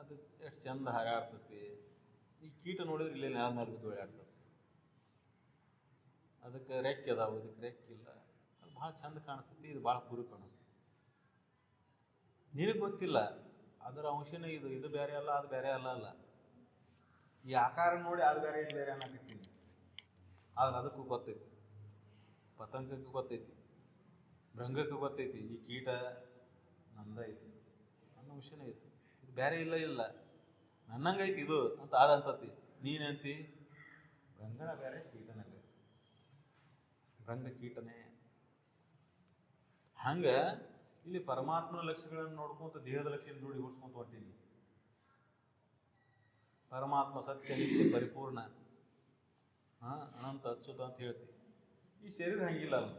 Speaker 2: ಅದು ಎಷ್ಟು ಚಂದ ಹಾರಾಡ್ತತಿ. ಈ ಕೀಟ ನೋಡಿದ್ರೆ ಇಲ್ಲೇ ನೆಲ ಮೇಲೆ ಬಿದ್ದು ಓಡಾಡ್ತದೆ. ಅದಕ್ಕೆ ರೆಕ್ಕೆ ಅದಾವು, ಇದಕ್ಕೆ ರೆಕ್ಕಿಲ್ಲ. ಅದು ಭಾಳ ಚಂದ ಕಾಣಿಸ್ತತಿ, ಇದು ಭಾಳ ಕುರು ಕಾಣಿಸ್ತತಿ. ನಿನಗೆ ಗೊತ್ತಿಲ್ಲ ಅದರ ಅಂಶನೇ ಇದು ಬೇರೆ ಅಲ್ಲ, ಅದು ಬೇರೆ ಅಲ್ಲ. ಈ ಆಕಾರ ನೋಡಿ ಅದು ಬೇರೆ ಇದು ಬೇರೆ ಅನ್ನಕತ್ತೀನಿ. ಆದ್ರೆ ಅದಕ್ಕೂ ಗೊತ್ತೈತಿ, ಪತಂಗಕ್ಕೂ ಗೊತ್ತೈತಿ, ಭೃಂಗಕ್ಕೂ ಗೊತ್ತೈತಿ ಈ ಕೀಟ ನಂದ ಐತಿ ಅನ್ನೋ ವಿಷಯನೇ ಐತಿ. ಇದು ಬೇರೆ ಇಲ್ಲ ನನ್ನಂಗೈತಿ ಇದು ಅಂತ ಆದಂತತಿ. ನೀನಂತಿ ಭೃಂಗನ ಬೇರೆ ಕೀಟನ ಬೇರೆ. ಭೃಂಗ ಕೀಟನೇ. ಹಂಗ ಇಲ್ಲಿ ಪರಮಾತ್ಮನ ಲಕ್ಷ್ಯಗಳನ್ನು ನೋಡ್ಕೊಂತ ದೇಹದ ಲಕ್ಷ್ಯ ಜೋಡಿ ಹೊಡ್ಸ್ಕೊಂತ ಹೊಂಟೀನಿ. ಪರಮಾತ್ಮ ಸತ್ಯ ನಿತ್ಯ ಪರಿಪೂರ್ಣ ಅನಂತ ಅಚ್ಯುತ ಅಂತ ಹೇಳ್ತೀವಿ. ಈ ಶರೀರ ಹಂಗಿಲ್ಲ ಅಲ್ಲ.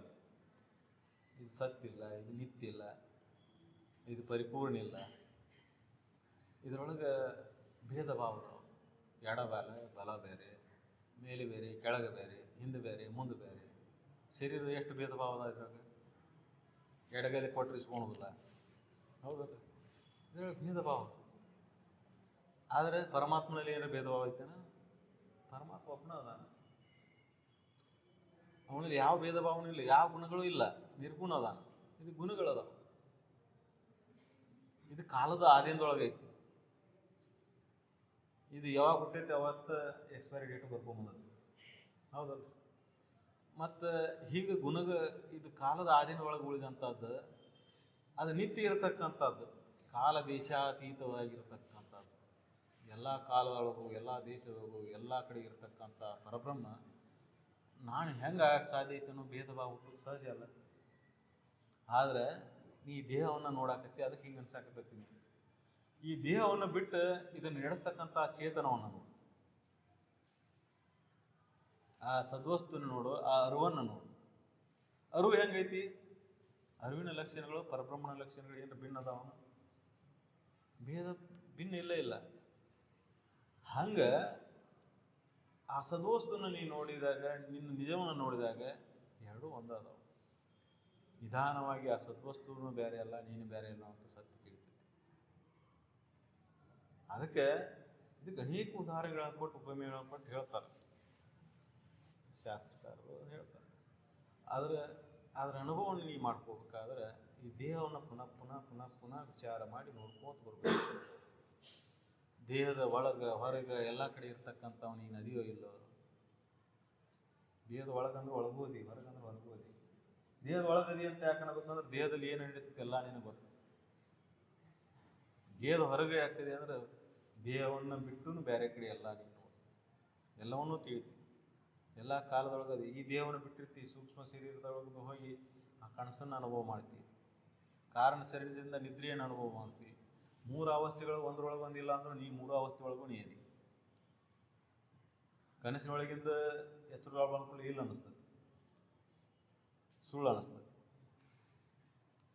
Speaker 2: ಇದು ಸತ್ಯ ಇಲ್ಲ, ಇದು ನಿತ್ಯ ಇಲ್ಲ, ಇದು ಪರಿಪೂರ್ಣ ಇಲ್ಲ. ಇದರೊಳಗೆ ಭೇದ ಭಾವ ಎಡಬಲ ಬಲ ಬೇರೆ, ಮೇಲೆ ಬೇರೆ, ಕೆಳಗೆ ಬೇರೆ, ಹಿಂದೆ ಬೇರೆ, ಮುಂದೆ ಬೇರೆ. ಶರೀರದ ಎಷ್ಟು ಭೇದ ಭಾವ ಅದ ಇದ್ರಾಗ. ಎಡಗೈಲಿ ಕೊಟ್ಟರೆ ಇಸ್ಕೊಳೋದಿಲ್ಲ, ಹೌದಲ್ಲ? ಇದ್ರೊಳಗೆ ಭೇದ ಭಾವ. ಆದರೆ ಪರಮಾತ್ಮನಲ್ಲಿ ಏನೋ ಭೇದ ಭಾವ ಐತೇನ? ಪರಮಾತ್ಮ ಒಬ್ಬನ ಅದಾನ, ಅವನಲ್ಲಿ ಯಾವ ಭೇದ ಭಾವನೂ ಇಲ್ಲ, ಯಾವ ಗುಣಗಳು ಇಲ್ಲ, ನಿರ್ಗುಣ ಅದಾನ. ಇದು ಗುಣಗಳದಾವ. ಇದು ಕಾಲದ ಆದಿಯಂದೊಳಗೈತಿ. ಇದು ಯಾವಾಗ ಹುಟ್ಟೈತೆ ಅವತ್ತ ಎಕ್ಸ್ಪೈರಿ ಡೇಟ್ ಬರ್ಕೊಂಬಂದದ್ದು, ಹೌದಲ್ಲ? ಮತ್ತು ಹೀಗೆ ಇದು ಕಾಲದ ಆದಿನೊಳಗೆ ಉಳಿದಂಥದ್ದು, ಅದು ನಿತ್ಯ ಇರತಕ್ಕಂಥದ್ದು, ಕಾಲ ದೇಶಾತೀತವಾಗಿರತಕ್ಕಂಥದ್ದು. ಎಲ್ಲ ಕಾಲದೊಳಗೂ, ಎಲ್ಲ ದೇಶದೊಳಗೂ, ಎಲ್ಲ ಕಡೆ ಇರತಕ್ಕಂಥ ಪರಬ್ರಹ್ಮ ನಾನು ಹೆಂಗೆ ಆಗಕ್ಕೆ ಸಾಧ್ಯ ಐತೆ ಅನ್ನೋ ಭೇದ ಭಾವ ಹುಟ್ಟೋದು ಸಹಜ ಅಲ್ಲ. ಆದರೆ ನೀ ದೇಹವನ್ನು ನೋಡಾಕತ್ತಿ, ಅದಕ್ಕೆ ಹಿಂಗೆ ಅನ್ಸಾಕತ್ತೀನಿ. ಈ ದೇಹವನ್ನು ಬಿಟ್ಟು ಇದನ್ನು ನಡೆಸ್ತಕ್ಕಂಥ ಚೇತನವನ್ನು ನೋಡು, ಆ ಸದ್ವಸ್ತುನ ನೋಡು, ಆ ಅರಿವನ್ನು ನೋಡು. ಅರಿವು ಹೆಂಗೈತಿ? ಅರಿವಿನ ಲಕ್ಷಣಗಳು ಪರಬ್ರಹ್ಮನ ಲಕ್ಷಣಗಳು ಏನು ಭಿನ್ನ ಅದಾವ? ಭೇದ ಭಿನ್ನ ಇಲ್ಲ. ಹಂಗ ಆ ಸದ್ವಸ್ತುನ ನೀ ನೋಡಿದಾಗ, ನಿನ್ನ ನಿಜವನ್ನು ನೋಡಿದಾಗ ಎರಡೂ ಒಂದಾದವು. ನಿಧಾನವಾಗಿ ಆ ಸದ್ವಸ್ತುನು ಬೇರೆ ಅಲ್ಲ, ನೀನು ಬೇರೆ ಅಲ್ಲ ಅಂತ ಸತ್ಯ ತಿಳಿತೈತಿ. ಅದಕ್ಕೆ ಇದಕ್ಕೆ ಅನೇಕ ಉದಾಹರಣೆಗಳನ್ನು ಕೊಟ್ಟು, ಉಪಮೆಗಳನ್ನು ಕೊಟ್ಟು ಹೇಳ್ತಾರೆ ಶಾಸ್ತ್ರಕಾರರು, ಹೇಳ್ತಾರೆ. ಅದರ ಅನುಭವವನ್ನು ನೀವು ಮಾಡ್ಕೋಬೇಕಾದ್ರೆ ಈ ದೇಹವನ್ನು ಪುನಃ ಪುನಃ ಪುನಃ ಪುನಃ ವಿಚಾರ ಮಾಡಿ ನೋಡ್ಕೋತ ಬರ್ಬೇಕು. ದೇಹದ ಒಳಗೆ ಹೊರಗೆ ಎಲ್ಲ ಕಡೆ ಇರ್ತಕ್ಕಂಥವ್ ನೀನು ಅದಿಯೋ ಇಲ್ಲೋ? ದೇಹದ ಒಳಗಂದ್ರೆ ಒಳಗೋದಿ, ಹೊರಗಂದ್ರೆ ಹೊರಗೋದಿ. ದೇಹದ ಒಳಗದಿ ಅಂತ ಯಾಕೆ ಅನ್ನಬೇಕಂದ್ರೆ ದೇಹದಲ್ಲಿ ಏನು ನಡೀತೈತೆ ಎಲ್ಲ ನಿನಗೆ ಗೊತ್ತು. ದೇಹದ ಹೊರಗೆ ಯಾಕಿದೆ ಅಂದ್ರೆ ದೇಹವನ್ನು ಬಿಟ್ಟು ಬೇರೆ ಕಡೆ ಎಲ್ಲ ನೀನು ಎಲ್ಲವನ್ನೂ ತಿಳಿತಿ. ಎಲ್ಲ ಕಾಲದೊಳಗದೆ ಈ ದೇಹವನ್ನು ಬಿಟ್ಟಿರ್ತಿ, ಸೂಕ್ಷ್ಮ ಶರೀರದೊಳಗೆ ಹೋಗಿ ಆ ಕನಸನ್ನು ಅನುಭವ ಮಾಡ್ತೀವಿ. ಕಾರಣ ಶರೀರದಿಂದ ನಿದ್ರೆಯನ್ನು ಅನುಭವ ಮಾಡ್ತೀವಿ. 3 ಅವಸ್ಥೆಗಳು ಒಂದರೊಳಗೆ ಒಂದಿಲ್ಲ ಅಂದ್ರೆ ನೀ 3 ಅವಸ್ಥೆ ಒಳಗೂ ನೀ ಅದಿ. ಕನಸಿನೊಳಗಿಂದ ಎಚ್ಚರದೊಳಗೆ ಬಂದ್ಕೊಳ್ಳಿ ಇಲ್ಲ ಅನ್ನಿಸ್ತದೆ, ಸುಳ್ಳು ಅನ್ನಿಸ್ತದೆ.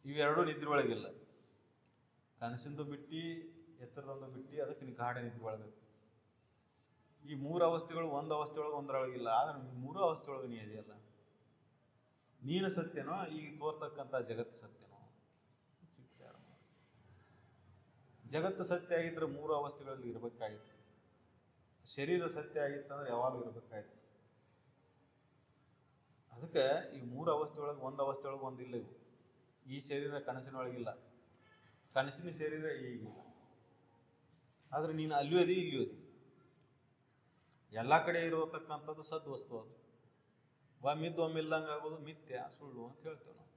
Speaker 2: ಇವೆರಡೂ ನಿದ್ರೆ ಒಳಗಿಲ್ಲ. ಕನಸಿಂದು ಬಿಟ್ಟು, ಎಚ್ಚರದೊಂದು ಬಿಟ್ಟು, ಅದಕ್ಕೆ ನೀ ಗಾಢ ನಿದ್ರೆ ಒಳಗೆ. ಈ 3 ಅವಸ್ಥೆಗಳು ಒಂದು ಅವಸ್ಥೆ ಒಳಗೆ ಒಂದರೊಳಗಿಲ್ಲ, ಆದ್ರೆ 3 ಅವಸ್ಥೆ ಒಳಗೆ ನೀ ಇದೆಯಲ್ಲ. ನೀನು ಸತ್ಯನೋ ಈಗ ತೋರ್ತಕ್ಕಂಥ ಜಗತ್ತು ಸತ್ಯನೋ? ಜಗತ್ತು ಸತ್ಯ ಆಗಿದ್ರೆ 3 ಅವಸ್ಥೆಗಳಲ್ಲಿ ಇರಬೇಕಾಗಿತ್ತು. ಶರೀರ ಸತ್ಯ ಆಗಿತ್ತಂದ್ರೆ ಯಾವಾಗಲೂ ಇರಬೇಕಾಯ್ತು. ಅದಕ್ಕೆ ಈ 3 ಅವಸ್ಥೆ ಒಳಗೆ ಒಂದು ಅವಸ್ಥೆ ಒಳಗೆ ಒಂದಿಲ್ಲ. ಇವು ಈ ಶರೀರ ಕನಸಿನೊಳಗಿಲ್ಲ, ಕನಸಿನ ಶರೀರ ಈಗಿಲ್ಲ. ಆದ್ರೆ ನೀನು ಅಲ್ಲಿಯೂ ಅದಿ, ಇಲ್ಲಿಯೂ ಅದಿ. ಎಲ್ಲ ಕಡೆ ಇರತಕ್ಕಂಥದ್ದು ಸದ್ವಸ್ತು. ಅದು ಒಮ್ಮಿದ್ದು ಒಮ್ಮಿಲ್ದಂಗೆ ಆಗೋದು ಮಿಥ್ಯ, ಸುಳ್ಳು ಅಂತ ಹೇಳ್ತೇವೆ ನಾವು.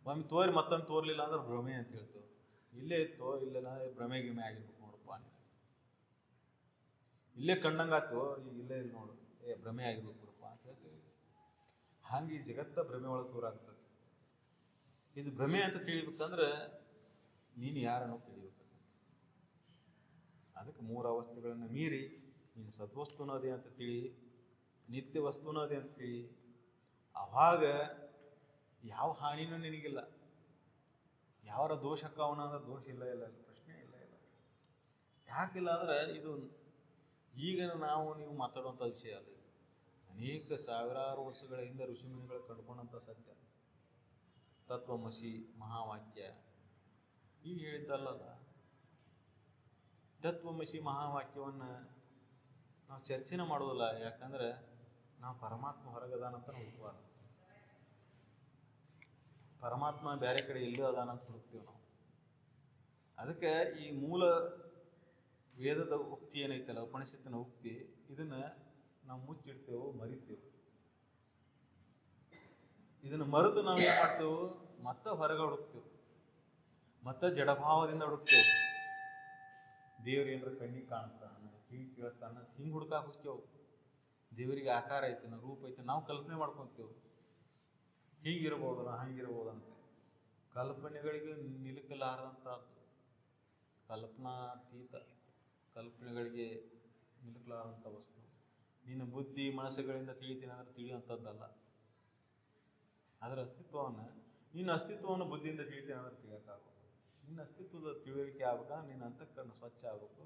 Speaker 2: ಒಮ್ಮೆ ತೋರಿ ಮತ್ತೊಮ್ಮೆ ತೋರ್ಲಿಲ್ಲ ಅಂದ್ರೆ ಭ್ರಮೆ ಅಂತ ಹೇಳ್ತೇವೆ. ಇಲ್ಲೇ ಇತ್ತು, ಇಲ್ಲೇನ ಭ್ರಮೆ ಗಿಮೆ ಆಗಿರ್ಬೇಕು ನೋಡಪ್ಪ. ಇಲ್ಲೇ ಕಣ್ಣಂಗಾತು, ಈಗ ಇಲ್ಲೇ ಇಲ್ಲಿ ನೋಡು, ಭ್ರಮೆ ಆಗಿರ್ಬೇಕು ನೋಡಪ್ಪ ಅಂತ ಹೇಳ್ತೇವೆ. ಹಂಗೆ ಈ ಜಗತ್ತ ಭ್ರಮೆ ಒಳಗೆ ತೋರಾಗ್ತದೆ. ಇದು ಭ್ರಮೆ ಅಂತ ತಿಳಿಬೇಕಂದ್ರೆ ನೀನು ಯಾರನ್ನು ತಿಳಿಬೇಕು. ಅದಕ್ಕೆ 3 ಅವಸ್ಥೆಗಳನ್ನು ಮೀರಿ ನೀನು ಸದ್ವಸ್ತುನದೇ ಅಂತ ತಿಳಿ, ನಿತ್ಯ ವಸ್ತುನದೇ ಅಂತ ತಿಳಿ. ಅವಾಗ ಯಾವ ಹಾನಿನೂ ನಿನಗಿಲ್ಲ. ಯಾವರ ದೋಷಕ್ಕ ಅವನ ಅಂದ್ರೆ ದೋಷ ಇಲ್ಲ, ಪ್ರಶ್ನೆ ಇಲ್ಲ. ಯಾಕಿಲ್ಲ ಅಂದ್ರೆ ಇದು ಈಗ ನೀವು ಮಾತಾಡುವಂಥ ವಿಷಯ ಅಲ್ಲ. ಅನೇಕ ಸಾವಿರಾರು ವರ್ಷಗಳ ಹಿಂದೆ ಋಷಿಮುನಿಗಳು ಕಂಡುಕೊಂಡಂಥ ಸತ್ಯ. ತತ್ವಮಸಿ ಮಹಾವಾಕ್ಯ ಈಗ ಹೇಳಿದ್ದಲ್ಲ. ತತ್ವಮಸಿ ಮಹಾವಾಕ್ಯವನ್ನು ನಾವು ಚರ್ಚೆನ ಮಾಡೋದಿಲ್ಲ. ಯಾಕಂದ್ರೆ ನಾವು ಪರಮಾತ್ಮ ಹೊರಗದಾನಂತ ನಾವು ಹುಡುಕುವ, ಪರಮಾತ್ಮ ಬೇರೆ ಕಡೆ ಎಲ್ಲೂ ಅದಾನಂತ ಹುಡುಕ್ತೀವಿ ನಾವು. ಅದಕ್ಕೆ ಈ ಮೂಲ ವೇದದ ಉಕ್ತಿ ಏನೈತಲ್ಲ, ಉಪನಿಷತ್ತಿನ ಉಕ್ತಿ, ಇದನ್ನ ನಾವು ಮುಚ್ಚಿಡ್ತೇವೆ, ಮರಿತೇವೆ. ಇದನ್ನು ಮರೆತು ನಾವು ಏನ್ ಮಾಡ್ತೇವೆ? ಮತ್ತೆ ಹೊರಗೆ ಹುಡುಕ್ತೇವೆ, ಮತ್ತೆ ಜಡಭಾವದಿಂದ ಹುಡುಕ್ತೇವೆ. ದೇವ್ರು ಏನಾರ ಕಣ್ಣಿಗೆ ಕಾಣಿಸ್ತಾನ, ಹಿಂಗೆ ಕೇಳಿಸ್ತಾನ, ಹಿಂಗೆ ಹುಡುಕಾಕ ಹೋಗ್ತೇವೆ. ದೇವರಿಗೆ ಆಕಾರ ಐತನ, ರೂಪ ಐತೆ, ನಾವು ಕಲ್ಪನೆ ಮಾಡ್ಕೊಂತೇವೆ. ಹೀಗಿರ್ಬೋದಲ್ಲ, ಹಂಗಿರ್ಬೋದಂತ. ಕಲ್ಪನೆಗಳಿಗೆ ನಿಲುಕಲಾರದಂಥದ್ದು, ಕಲ್ಪನಾತೀತ, ಕಲ್ಪನೆಗಳಿಗೆ ನಿಲುಕಲಾರದಂಥ ವಸ್ತು. ನಿನ್ನ ಬುದ್ಧಿ ಮನಸ್ಸುಗಳಿಂದ ತಿಳಿತೀನಿ ಅಂದ್ರೆ ತಿಳಿಯುವಂಥದ್ದಲ್ಲ. ಅದರ ಅಸ್ತಿತ್ವವನ್ನು ನಿನ್ನ ಅಸ್ತಿತ್ವವನ್ನು ಬುದ್ಧಿಯಿಂದ ತಿಳಿತೇನೆ ಅಂದ್ರೆ ತಿಳಿಯೋಕ್ಕಾಗಬೇಕು. ನಿನ್ನ ಅಸ್ತಿತ್ವದ ತಿಳುವಳಿಕೆ ಆಗ್ಬೇಕಾ, ನಿನ್ನ ಅಂತಃಕರಣ ಸ್ವಚ್ಛ ಆಗಬೇಕು.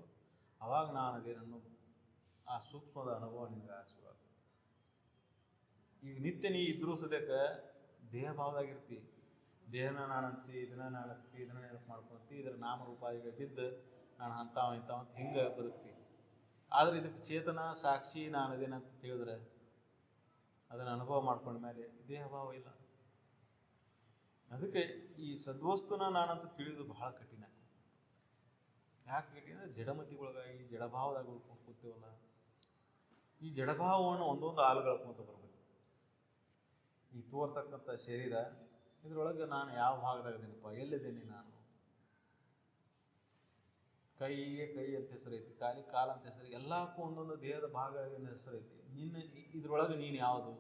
Speaker 2: ಅವಾಗ ನಾನು ಅದೇನನ್ನು ಆ ಸೂಕ್ಷ್ಮದ ಅನುಭವ ನಿನಗೆ ಶುರುವಾಗುತ್ತೆ. ಈಗ ನಿತ್ಯ ನೀ ಇದ್ರೂ ಸದ್ಯಕ್ಕೆ ದೇಹ ಭಾವದಾಗಿರ್ತಿ. ದೇಹನ ನಾನಂತಿ, ಇದನ್ನ ನಾನಂತಿ, ಇದನ್ನ ನೆನಪು ಮಾಡ್ಕೊಂತಿ, ಇದರ ನಾಮರೂಪಾದಿಗೆ ಬಿದ್ದು ನಾನು ಅಂತಾವ ಇಂತಾವ ಅಂತ ಹಿಂಗೆ ಬದುಕ್ತಿ. ಆದ್ರೆ ಇದಕ್ಕೆ ಚೇತನ ಸಾಕ್ಷಿ ನಾನು ಅದೇನಂತ ತಿಳಿದ್ರೆ, ಅದನ್ನು ಅನುಭವ ಮಾಡ್ಕೊಂಡ ಮೇಲೆ ದೇಹ ಭಾವ ಇಲ್ಲ. ಅದಕ್ಕೆ ಈ ಸದ್ವಸ್ತುನ ನಾನಂತ ತಿಳಿದು ಬಹಳ ಕಠಿಣ. ಯಾಕೆ ಕಠಿಣ? ಜಡಮತಿಗೊಳಗಾಗಿ ಜಡಭಾವದಾಗ ಉಳ್ಕೊಂಡು ಕೂತೀವಲ್ಲ. ಈ ಜಡಭಾವವನ್ನು ಒಂದೊಂದು ಹಾಲುಗಳ್ಕೊಂತ ಬರ್ಬೇಕು. ಈ ತೋರ್ತಕ್ಕಂಥ ಶರೀರ, ಇದ್ರೊಳಗೆ ನಾನು ಯಾವ ಭಾಗದಾಗದೇನಪ್ಪ, ಎಲ್ಲಿದ್ದೇನೆ ನಾನು? ಕೈಗೆ ಕೈ ಅಂತ ಹೆಸರೈತಿ, ಕಾಲಿಗೆ ಕಾಲ ಅಂತ ಹೆಸರು, ಎಲ್ಲಕ್ಕೂ ಒಂದೊಂದು ದೇಹದ ಭಾಗ ಅಂತ ಹೆಸರೈತಿ. ಇದ್ರೊಳಗೆ ನೀನು ಯಾವುದು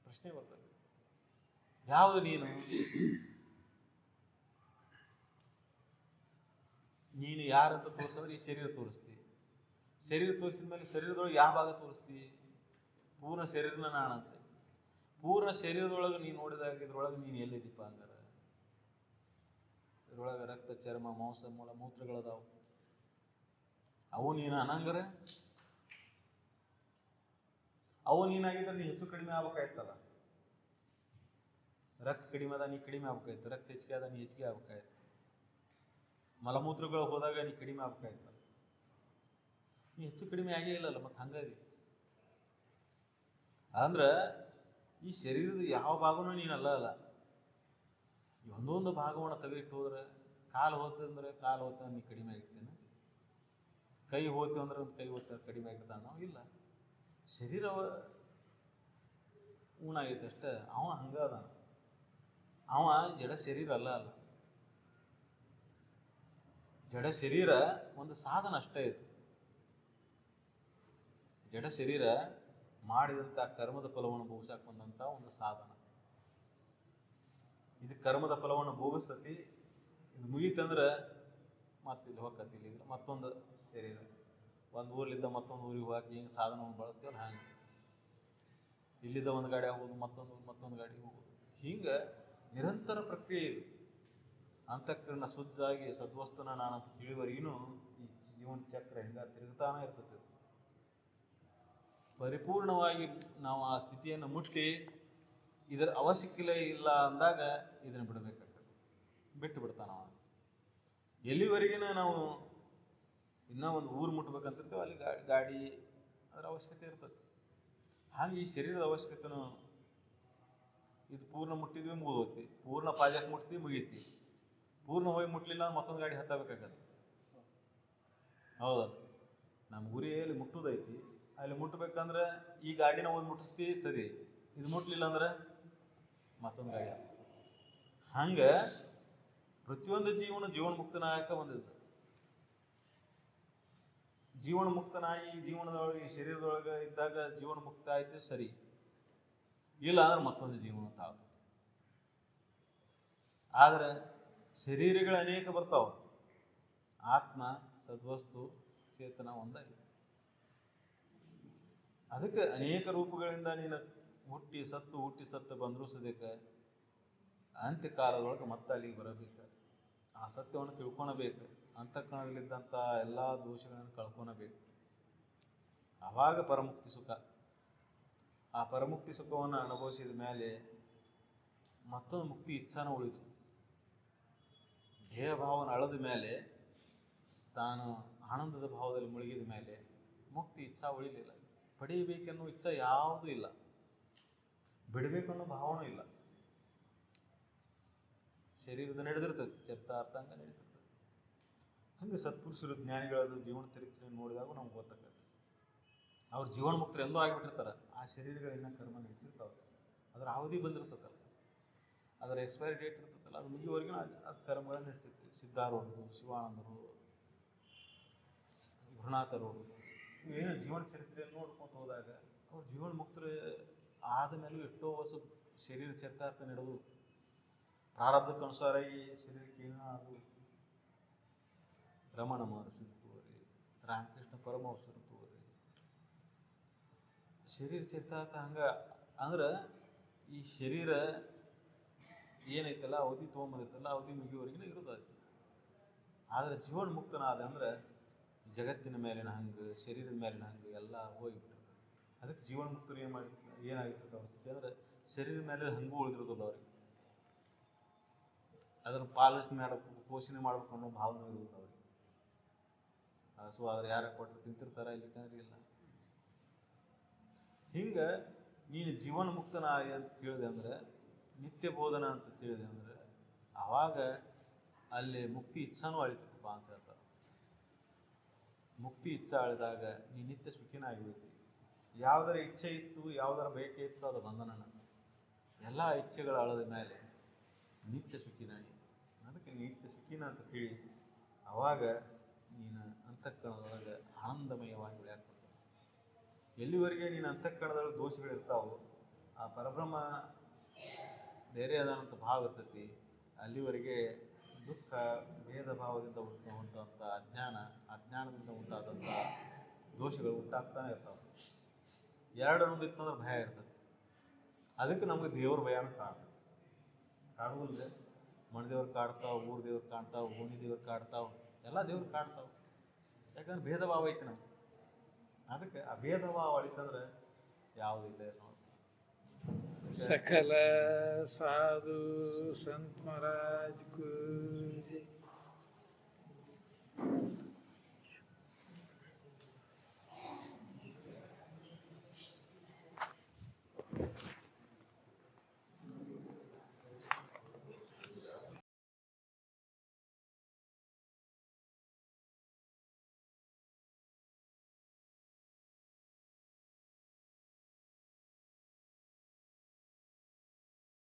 Speaker 2: ಪ್ರಶ್ನೆ ಬರ್ತದೆ. ಯಾವುದು ನೀನು? ನೀನು ಯಾರಂತ ತೋರಿಸಿದ್ರೆ ಈ ಶರೀರ ತೋರಿಸ್ತಿ. ಶರೀರ ತೋರಿಸಿದ ಮೇಲೆ ಶರೀರದೊಳಗೆ ಯಾವ ಭಾಗ ತೋರಿಸ್ತಿ? ಪೂರ್ಣ ಶರೀರನ ನಾನಂತೆ. ಪೂರ್ಣ ಶರೀರದೊಳಗೆ ನೀನು ನೋಡಿದಾಗ ಇದ್ರೊಳಗೆ ನೀನು ಎಲ್ಲಿದ್ದೀಪ ಹಂಗಾರ? ಇದ್ರೊಳಗೆ ರಕ್ತ, ಚರ್ಮ, ಮಾಂಸ, ಮೂಲ, ಮೂತ್ರಗಳದಾವು. ಅವು ನೀನು ಅನಂಗರ? ಅವು ನೀನಾಗಿದ್ರೆ ನೀ ಹೆಚ್ಚು ಕಡಿಮೆ ಆಗ್ಬೇಕಾಯ್ತಲ್ಲ. ರಕ್ತ ಕಡಿಮೆ ಅದ, ನೀ ಕಡಿಮೆ ಆಗ್ಬೇಕಾಯ್ತು. ರಕ್ತ ಹೆಚ್ಚಿಗೆ ಅದ, ನೀ ಹೆಚ್ಚಿಗೆ ಆಗ್ಬೇಕಾಯ್ತು. ಮಲಮೂತ್ರಗಳು ಹೋದಾಗ ನೀ ಕಡಿಮೆ ಆಗ್ಬೇಕಾಯ್ತು. ನೀ ಹೆಚ್ಚು ಕಡಿಮೆ ಆಗೇ ಇಲ್ಲಲ್ಲ, ಮತ್ತೆ ಹಂಗಾಗಿ ಅಂದ್ರೆ ಈ ಶರೀರದ ಯಾವ ಭಾಗನೂ ನೀನಲ್ಲ ಅಲ್ಲ. ಒಂದೊಂದು ಭಾಗವನ್ನು ತೆಗೆದಿಟ್ಟು ಹೋದ್ರೆ, ಕಾಲು ಹೋತಂದ್ರೆ ಕಾಲು ಹೋತ ನೀ ಕಡಿಮೆ ಆಗಿರ್ತೇನೆ, ಕೈ ಹೋತು ಅಂದ್ರೆ ಒಂದು ಕೈ ಹೋತ ಕಡಿಮೆ ಆಗಿರ್ತಾನ ಇಲ್ಲ. ಶರೀರ ಊನಾಗೈತೆ ಅಷ್ಟೇ. ಅವ ಹಂಗ ಅದ. ಅವ ಜಡ ಶರೀರ ಅಲ್ಲ. ಜಡ ಶರೀರ ಒಂದು ಸಾಧನ ಅಷ್ಟೇ ಇದು. ಜಡ ಶರೀರ ಮಾಡಿದಂಥ ಕರ್ಮದ ಫಲವನ್ನು ಭೋಗಿಸಕ್ಕೆ ಬಂದಂಥ ಒಂದು ಸಾಧನ. ಇದು ಕರ್ಮದ ಫಲವನ್ನು ಭೋಗಿಸ್ತತಿ. ಇದು ಮುಗೀತಂದ್ರೆ ಮತ್ತೆ ಇಲ್ಲಿ ಹೋಗತಿ. ಇಲ್ಲಿ ಮತ್ತೊಂದು ಶರೀರ, ಒಂದು ಊರ್ಲಿದ್ದ ಮತ್ತೊಂದು ಊರಿಗೆ ಹೋಗಕ್ಕೆ ಹಿಂಗೆ ಸಾಧನವನ್ನು ಬಳಸ್ತೀವಲ್ಲ ಹಂಗೆ. ಇಲ್ಲಿದ್ದ ಒಂದು ಗಾಡಿ ಆಗೋದು, ಮತ್ತೊಂದು ಗಾಡಿ ಹೋಗೋದು, ಹಿಂಗೆ ನಿರಂತರ ಪ್ರಕ್ರಿಯೆ ಇದು. ಅಂತಃಕರಣ ಶುದ್ಧಾಗಿ ಸದ್ವಸ್ತುನ ನಾನಂತ ತಿಳಿವರೆಗೂ ಈ ಜೀವನ ಚಕ್ರ ಹಿಂಗ ತಿರುಗ್ತಾನೆ ಇರ್ತದೆ. ಪರಿಪೂರ್ಣವಾಗಿ ನಾವು ಆ ಸ್ಥಿತಿಯನ್ನು ಮುಟ್ಟಿ ಇದರ ಅವಶ್ಯಕತೆ ಇಲ್ಲ ಅಂದಾಗ ಇದನ್ನು ಬಿಡಬೇಕಾಗ್ತದೆ. ಬಿಟ್ಟು ಬಿಡ್ತಾನ ಅವ. ಎಲ್ಲಿವರೆಗಿನ ನಾವು ಇನ್ನೂ ಒಂದು ಊರು ಮುಟ್ಬೇಕಂತಿರ್ತೇವೆ, ಅಲ್ಲಿ ಗಾಡಿ ಅದರ ಅವಶ್ಯಕತೆ ಇರ್ತದೆ. ಹಾಗೆ ಈ ಶರೀರದ ಅವಶ್ಯಕತೆನೂ ಇದು ಪೂರ್ಣ ಮುಟ್ಟಿದ್ವಿ ಮುಗಿದೋಗ್ತಿ, ಪೂರ್ಣ ಪಾಜಕ್ಕೆ ಮುಟ್ತೀವಿ ಮುಗೀತಿ, ಪೂರ್ಣ ಹೋಗಿ ಮುಟ್ಲಿಲ್ಲ ಮತ್ತೊಂದು ಗಾಡಿ ಹತ್ತಬೇಕಾಗತ್ತೆ. ಹೌದಾ? ನಮ್ಮ ಗುರಿಯಲ್ಲಿ ಮುಟ್ಟುದೈತಿ, ಅಲ್ಲಿ ಮುಟ್ಟಬೇಕಂದ್ರೆ ಈ ಗಾಡಿನ ಹೋಗಿ ಮುಟ್ಟಿಸ್ತಿ ಸರಿ, ಇದು ಮುಟ್ಲಿಲ್ಲ ಅಂದ್ರೆ ಮತ್ತೊಂದು ಗಾಡಿ. ಹಂಗೆ ಪ್ರತಿಯೊಂದು ಜೀವನ ಮುಕ್ತನಾಯಕ ಒಂದಿದ್ದು. ಜೀವನ ಮುಕ್ತನಾಗಿ ಜೀವನದೊಳಗೆ ಶರೀರದೊಳಗೆ ಇದ್ದಾಗ ಜೀವನ ಮುಕ್ತ ಆಯ್ತು ಸರಿ, ಇಲ್ಲ ಅಂದ್ರೆ ಮತ್ತೊಂದು ಜೀವನ ತಾವು. ಆದ್ರೆ ಶರೀರಗಳು ಅನೇಕ ಬರ್ತಾವ, ಆತ್ಮ ಸದ್ವಸ್ತು ಚೇತನ ಒಂದಾಗಿದೆ. ಅದಕ್ಕೆ ಅನೇಕ ರೂಪಗಳಿಂದ ನೀನು ಹುಟ್ಟಿ ಸತ್ತು ಬಂದರೂ ಸದ್ಯಕ್ಕೆ ಅಂತ್ಯಕಾಲದೊಳಗೆ ಮತ್ತೆ ಅಲ್ಲಿಗೆ ಬರಬೇಕು. ಆ ಸತ್ಯವನ್ನು ತಿಳ್ಕೊಳ್ಬೇಕು. ಅಂತಃಕರಣದಲ್ಲಿದ್ದಂಥ ಎಲ್ಲ ದೋಷಗಳನ್ನು ಕಳ್ಕೊಳ್ಬೇಕು. ಆವಾಗ ಪರಮುಕ್ತಿ ಸುಖ. ಆ ಪರಮುಕ್ತಿ ಸುಖವನ್ನು ಅನುಭವಿಸಿದ ಮೇಲೆ ಮತ್ತೊಂದು ಮುಕ್ತಿ ಇಚ್ಛಾನ ಉಳಿದು, ದೇಹ ಭಾವನ ಅಳದ ಮೇಲೆ, ತಾನು ಆನಂದದ ಭಾವದಲ್ಲಿ ಮುಳುಗಿದ ಮೇಲೆ ಮುಕ್ತಿ ಇಚ್ಛಾ ಉಳಿಲಿಲ್ಲ. ಪಡೆಯಬೇಕೆನ್ನೋ ಇಚ್ಛಾ ಯಾವುದೂ ಇಲ್ಲ, ಬಿಡಬೇಕನ್ನೋ ಭಾವನೂ ಇಲ್ಲ. ಶರೀರದ ನಡೆದಿರ್ತದೆ, ಚರಿತಾರ್ಥಂಗ ನಡೀತಿರ್ತದೆ. ಹಂಗೆ ಸತ್ಪುರುಷರು ಜ್ಞಾನಿಗಳಾದ ಜೀವನ ಚರಿತ್ರೆ ನೋಡಿದಾಗ ನಮ್ಗೆ ಗೊತ್ತಾಗ್ತದೆ. ಅವ್ರು ಜೀವನ ಮುಕ್ತರು ಎಂದೂ ಆಗಿಬಿಟ್ಟಿರ್ತಾರೆ. ಆ ಶರೀರಗಳಿಂದ ಕರ್ಮ ನಡೀತಿರ್ತಾವೆ. ಅದರ ಅವಧಿ ಬಂದಿರ್ತದಲ್ಲ, ಅದರ ಎಕ್ಸ್ಪೈರಿ ಡೇಟ್ ಇರ್ತದಲ್ಲ, ಅದು ಮುಗಿಯುವವರೆಗೂ ಅದು ಕರ್ಮಗಳನ್ನು ನಡೆಸ್ತಿರ್ತೀವಿ. ಸಿದ್ಧಾರೂಢರು, ಶಿವಾನಂದರು, ಗುರುನಾಥರು ಏನು ಜೀವನ ಚರಿತ್ರೆಯನ್ನು ನೋಡ್ಕೊಂಡು ಹೋದಾಗ ಅವ್ರು ಜೀವನ ಮುಕ್ತರು ಆದ ಮೇಲೂ ಎಷ್ಟೋ ವರ್ಷ ಶರೀರ ಚರಿತಾರ್ಥ ನಡೆದು ಪ್ರಾರಬ್ಧಕ್ಕೆ ಅನುಸಾರ ಈ ಶರೀರಕ್ಕೆ ಏನೋ ಅದು ರಮಣ ಮಹರ್ಷಿ ತೋರಿ, ರಾಮಕೃಷ್ಣ ಪರಮಹಂಸರು ತೋರಿ, ಶರೀರ ಚರಿತಾರ್ಥ ಹಂಗ. ಅಂದ್ರೆ ಈ ಶರೀರ ಏನೈತಲ್ಲ ಅವಧಿ ತೊಗೊಂಬಂದಿರ್ತಲ್ಲ ಅವಧಿ ಮುಗಿಯುವವರೆಗಿನ ಇರೋದು ಅದು. ಆದ್ರೆ ಜೀವನ್ ಮುಕ್ತನಾದ ಅಂದ್ರೆ ಜಗತ್ತಿನ ಮೇಲಿನ ಹಂಗೆ ಶರೀರದ ಮೇಲಿನ ಹಂಗೆ ಎಲ್ಲ ಹೋಗಿಬಿಟ್ಟಿರ್ತದೆ. ಅದಕ್ಕೆ ಜೀವನ್ ಮುಕ್ತರು ಏನಾಗಿರ್ತದೆ ಪರಿಸ್ಥಿತಿ ಅಂದ್ರೆ ಶರೀರದ ಮೇಲೆ ಹಂಗೂ ಉಳಿದಿರೋದಿಲ್ಲ ಅವ್ರಿಗೆ. ಅದನ್ನು ಪಾಲನೆ ಮಾಡಬೇಕು, ಪೋಷಣೆ ಮಾಡ್ಬೇಕು ಅನ್ನೋ ಭಾವನೆ ಇರುತ್ತೆ ಅವ್ರಿಗೆ. ಸೊ ಆದ್ರೆ ಯಾರ ಕೊಟ್ಟರು ತಿಂತಿರ್ತಾರ ಇಲ್ಲಿಕಂದ್ರೆ ಇಲ್ಲ. ಹಿಂಗ ನೀನು ಜೀವನ ಮುಕ್ತನ ಅಂತ ಕೇಳಿದೆ ಅಂದ್ರೆ, ನಿತ್ಯ ಬೋಧನ ಅಂತ ತಿಳಿದೆ ಅಂದ್ರೆ, ಅವಾಗ ಅಲ್ಲಿ ಮುಕ್ತಿ ಇಚ್ಛಾನೂ ಅಳಿತಪ್ಪ ಅಂತ ಹೇಳ್ತಾರೆ. ಮುಕ್ತಿ ಇಚ್ಛೆ ಅಳಿದಾಗ ನೀ ನಿತ್ಯ ಸುಖಿನಾಗಿರ್ತಿ. ಯಾವ್ದರ ಇಚ್ಛೆ ಇತ್ತು, ಯಾವ್ದರ ಬಯಕೆ ಇತ್ತು, ಅದು ಬಂಧನ. ಎಲ್ಲ ಇಚ್ಛೆಗಳ ಅಳದ ಮೇಲೆ ನಿತ್ಯ ಸುಖಿನಾಗಿ. ಅದಕ್ಕೆ ನಿತ್ಯ ಸುಖಿನ ಅಂತ ತಿಳಿ, ಅವಾಗ ನೀನು ಅಂತಃಕರಣದೊಳಗೆ ಆನಂದಮಯವಾಗಿ ಬೆಳೆಯಾಕ್ತದೆ. ಎಲ್ಲಿವರೆಗೆ ನೀನು ಅಂತಃಕರಣದೊಳಗೆ ದೋಷಗಳಿರ್ತಾವೋ, ಆ ಪರಬ್ರಹ್ಮ ಬೇರೆ ಅದಂತ ಭಾವ ಇರ್ತೈತಿ, ಅಲ್ಲಿವರೆಗೆ ದುಃಖ ಭೇದ ಭಾವದಿಂದ ಉಂಟಾದಂಥ ಅಜ್ಞಾನದಿಂದ ಉಂಟಾದಂಥ ದೋಷಗಳು ಉಂಟಾಗ್ತಾನೆ ಇರ್ತಾವೆ. ಎರಡು ಅನ್ನೋದು ಇತ್ತಂದ್ರೆ ಭಯ ಇರ್ತದೆ. ಅದಕ್ಕೆ ನಮ್ಗೆ ದೇವ್ರ ಭಯನೂ ಕಾಣ್ತದೆ. ಕಾಣುವುದಿಲ್ಲ, ಮನೆ ದೇವ್ರು ಕಾಡ್ತಾವೆ, ಊರ ದೇವ್ರು ಕಾಣ್ತಾವೆ, ಓಣಿ ದೇವ್ರು ಕಾಡ್ತಾವೆ, ಎಲ್ಲ ದೇವ್ರು ಕಾಡ್ತಾವೆ. ಯಾಕಂದ್ರೆ ಭೇದ ಭಾವ ಐತಿ ನಮ್ಗೆ. ಅದಕ್ಕೆ ಆ ಭೇದ ಭಾವ ಅಳಿತಂದ್ರೆ ಯಾವುದಿಲ್ಲ ನೋಡಿ.
Speaker 1: सकल साधु संत महाराज को जय।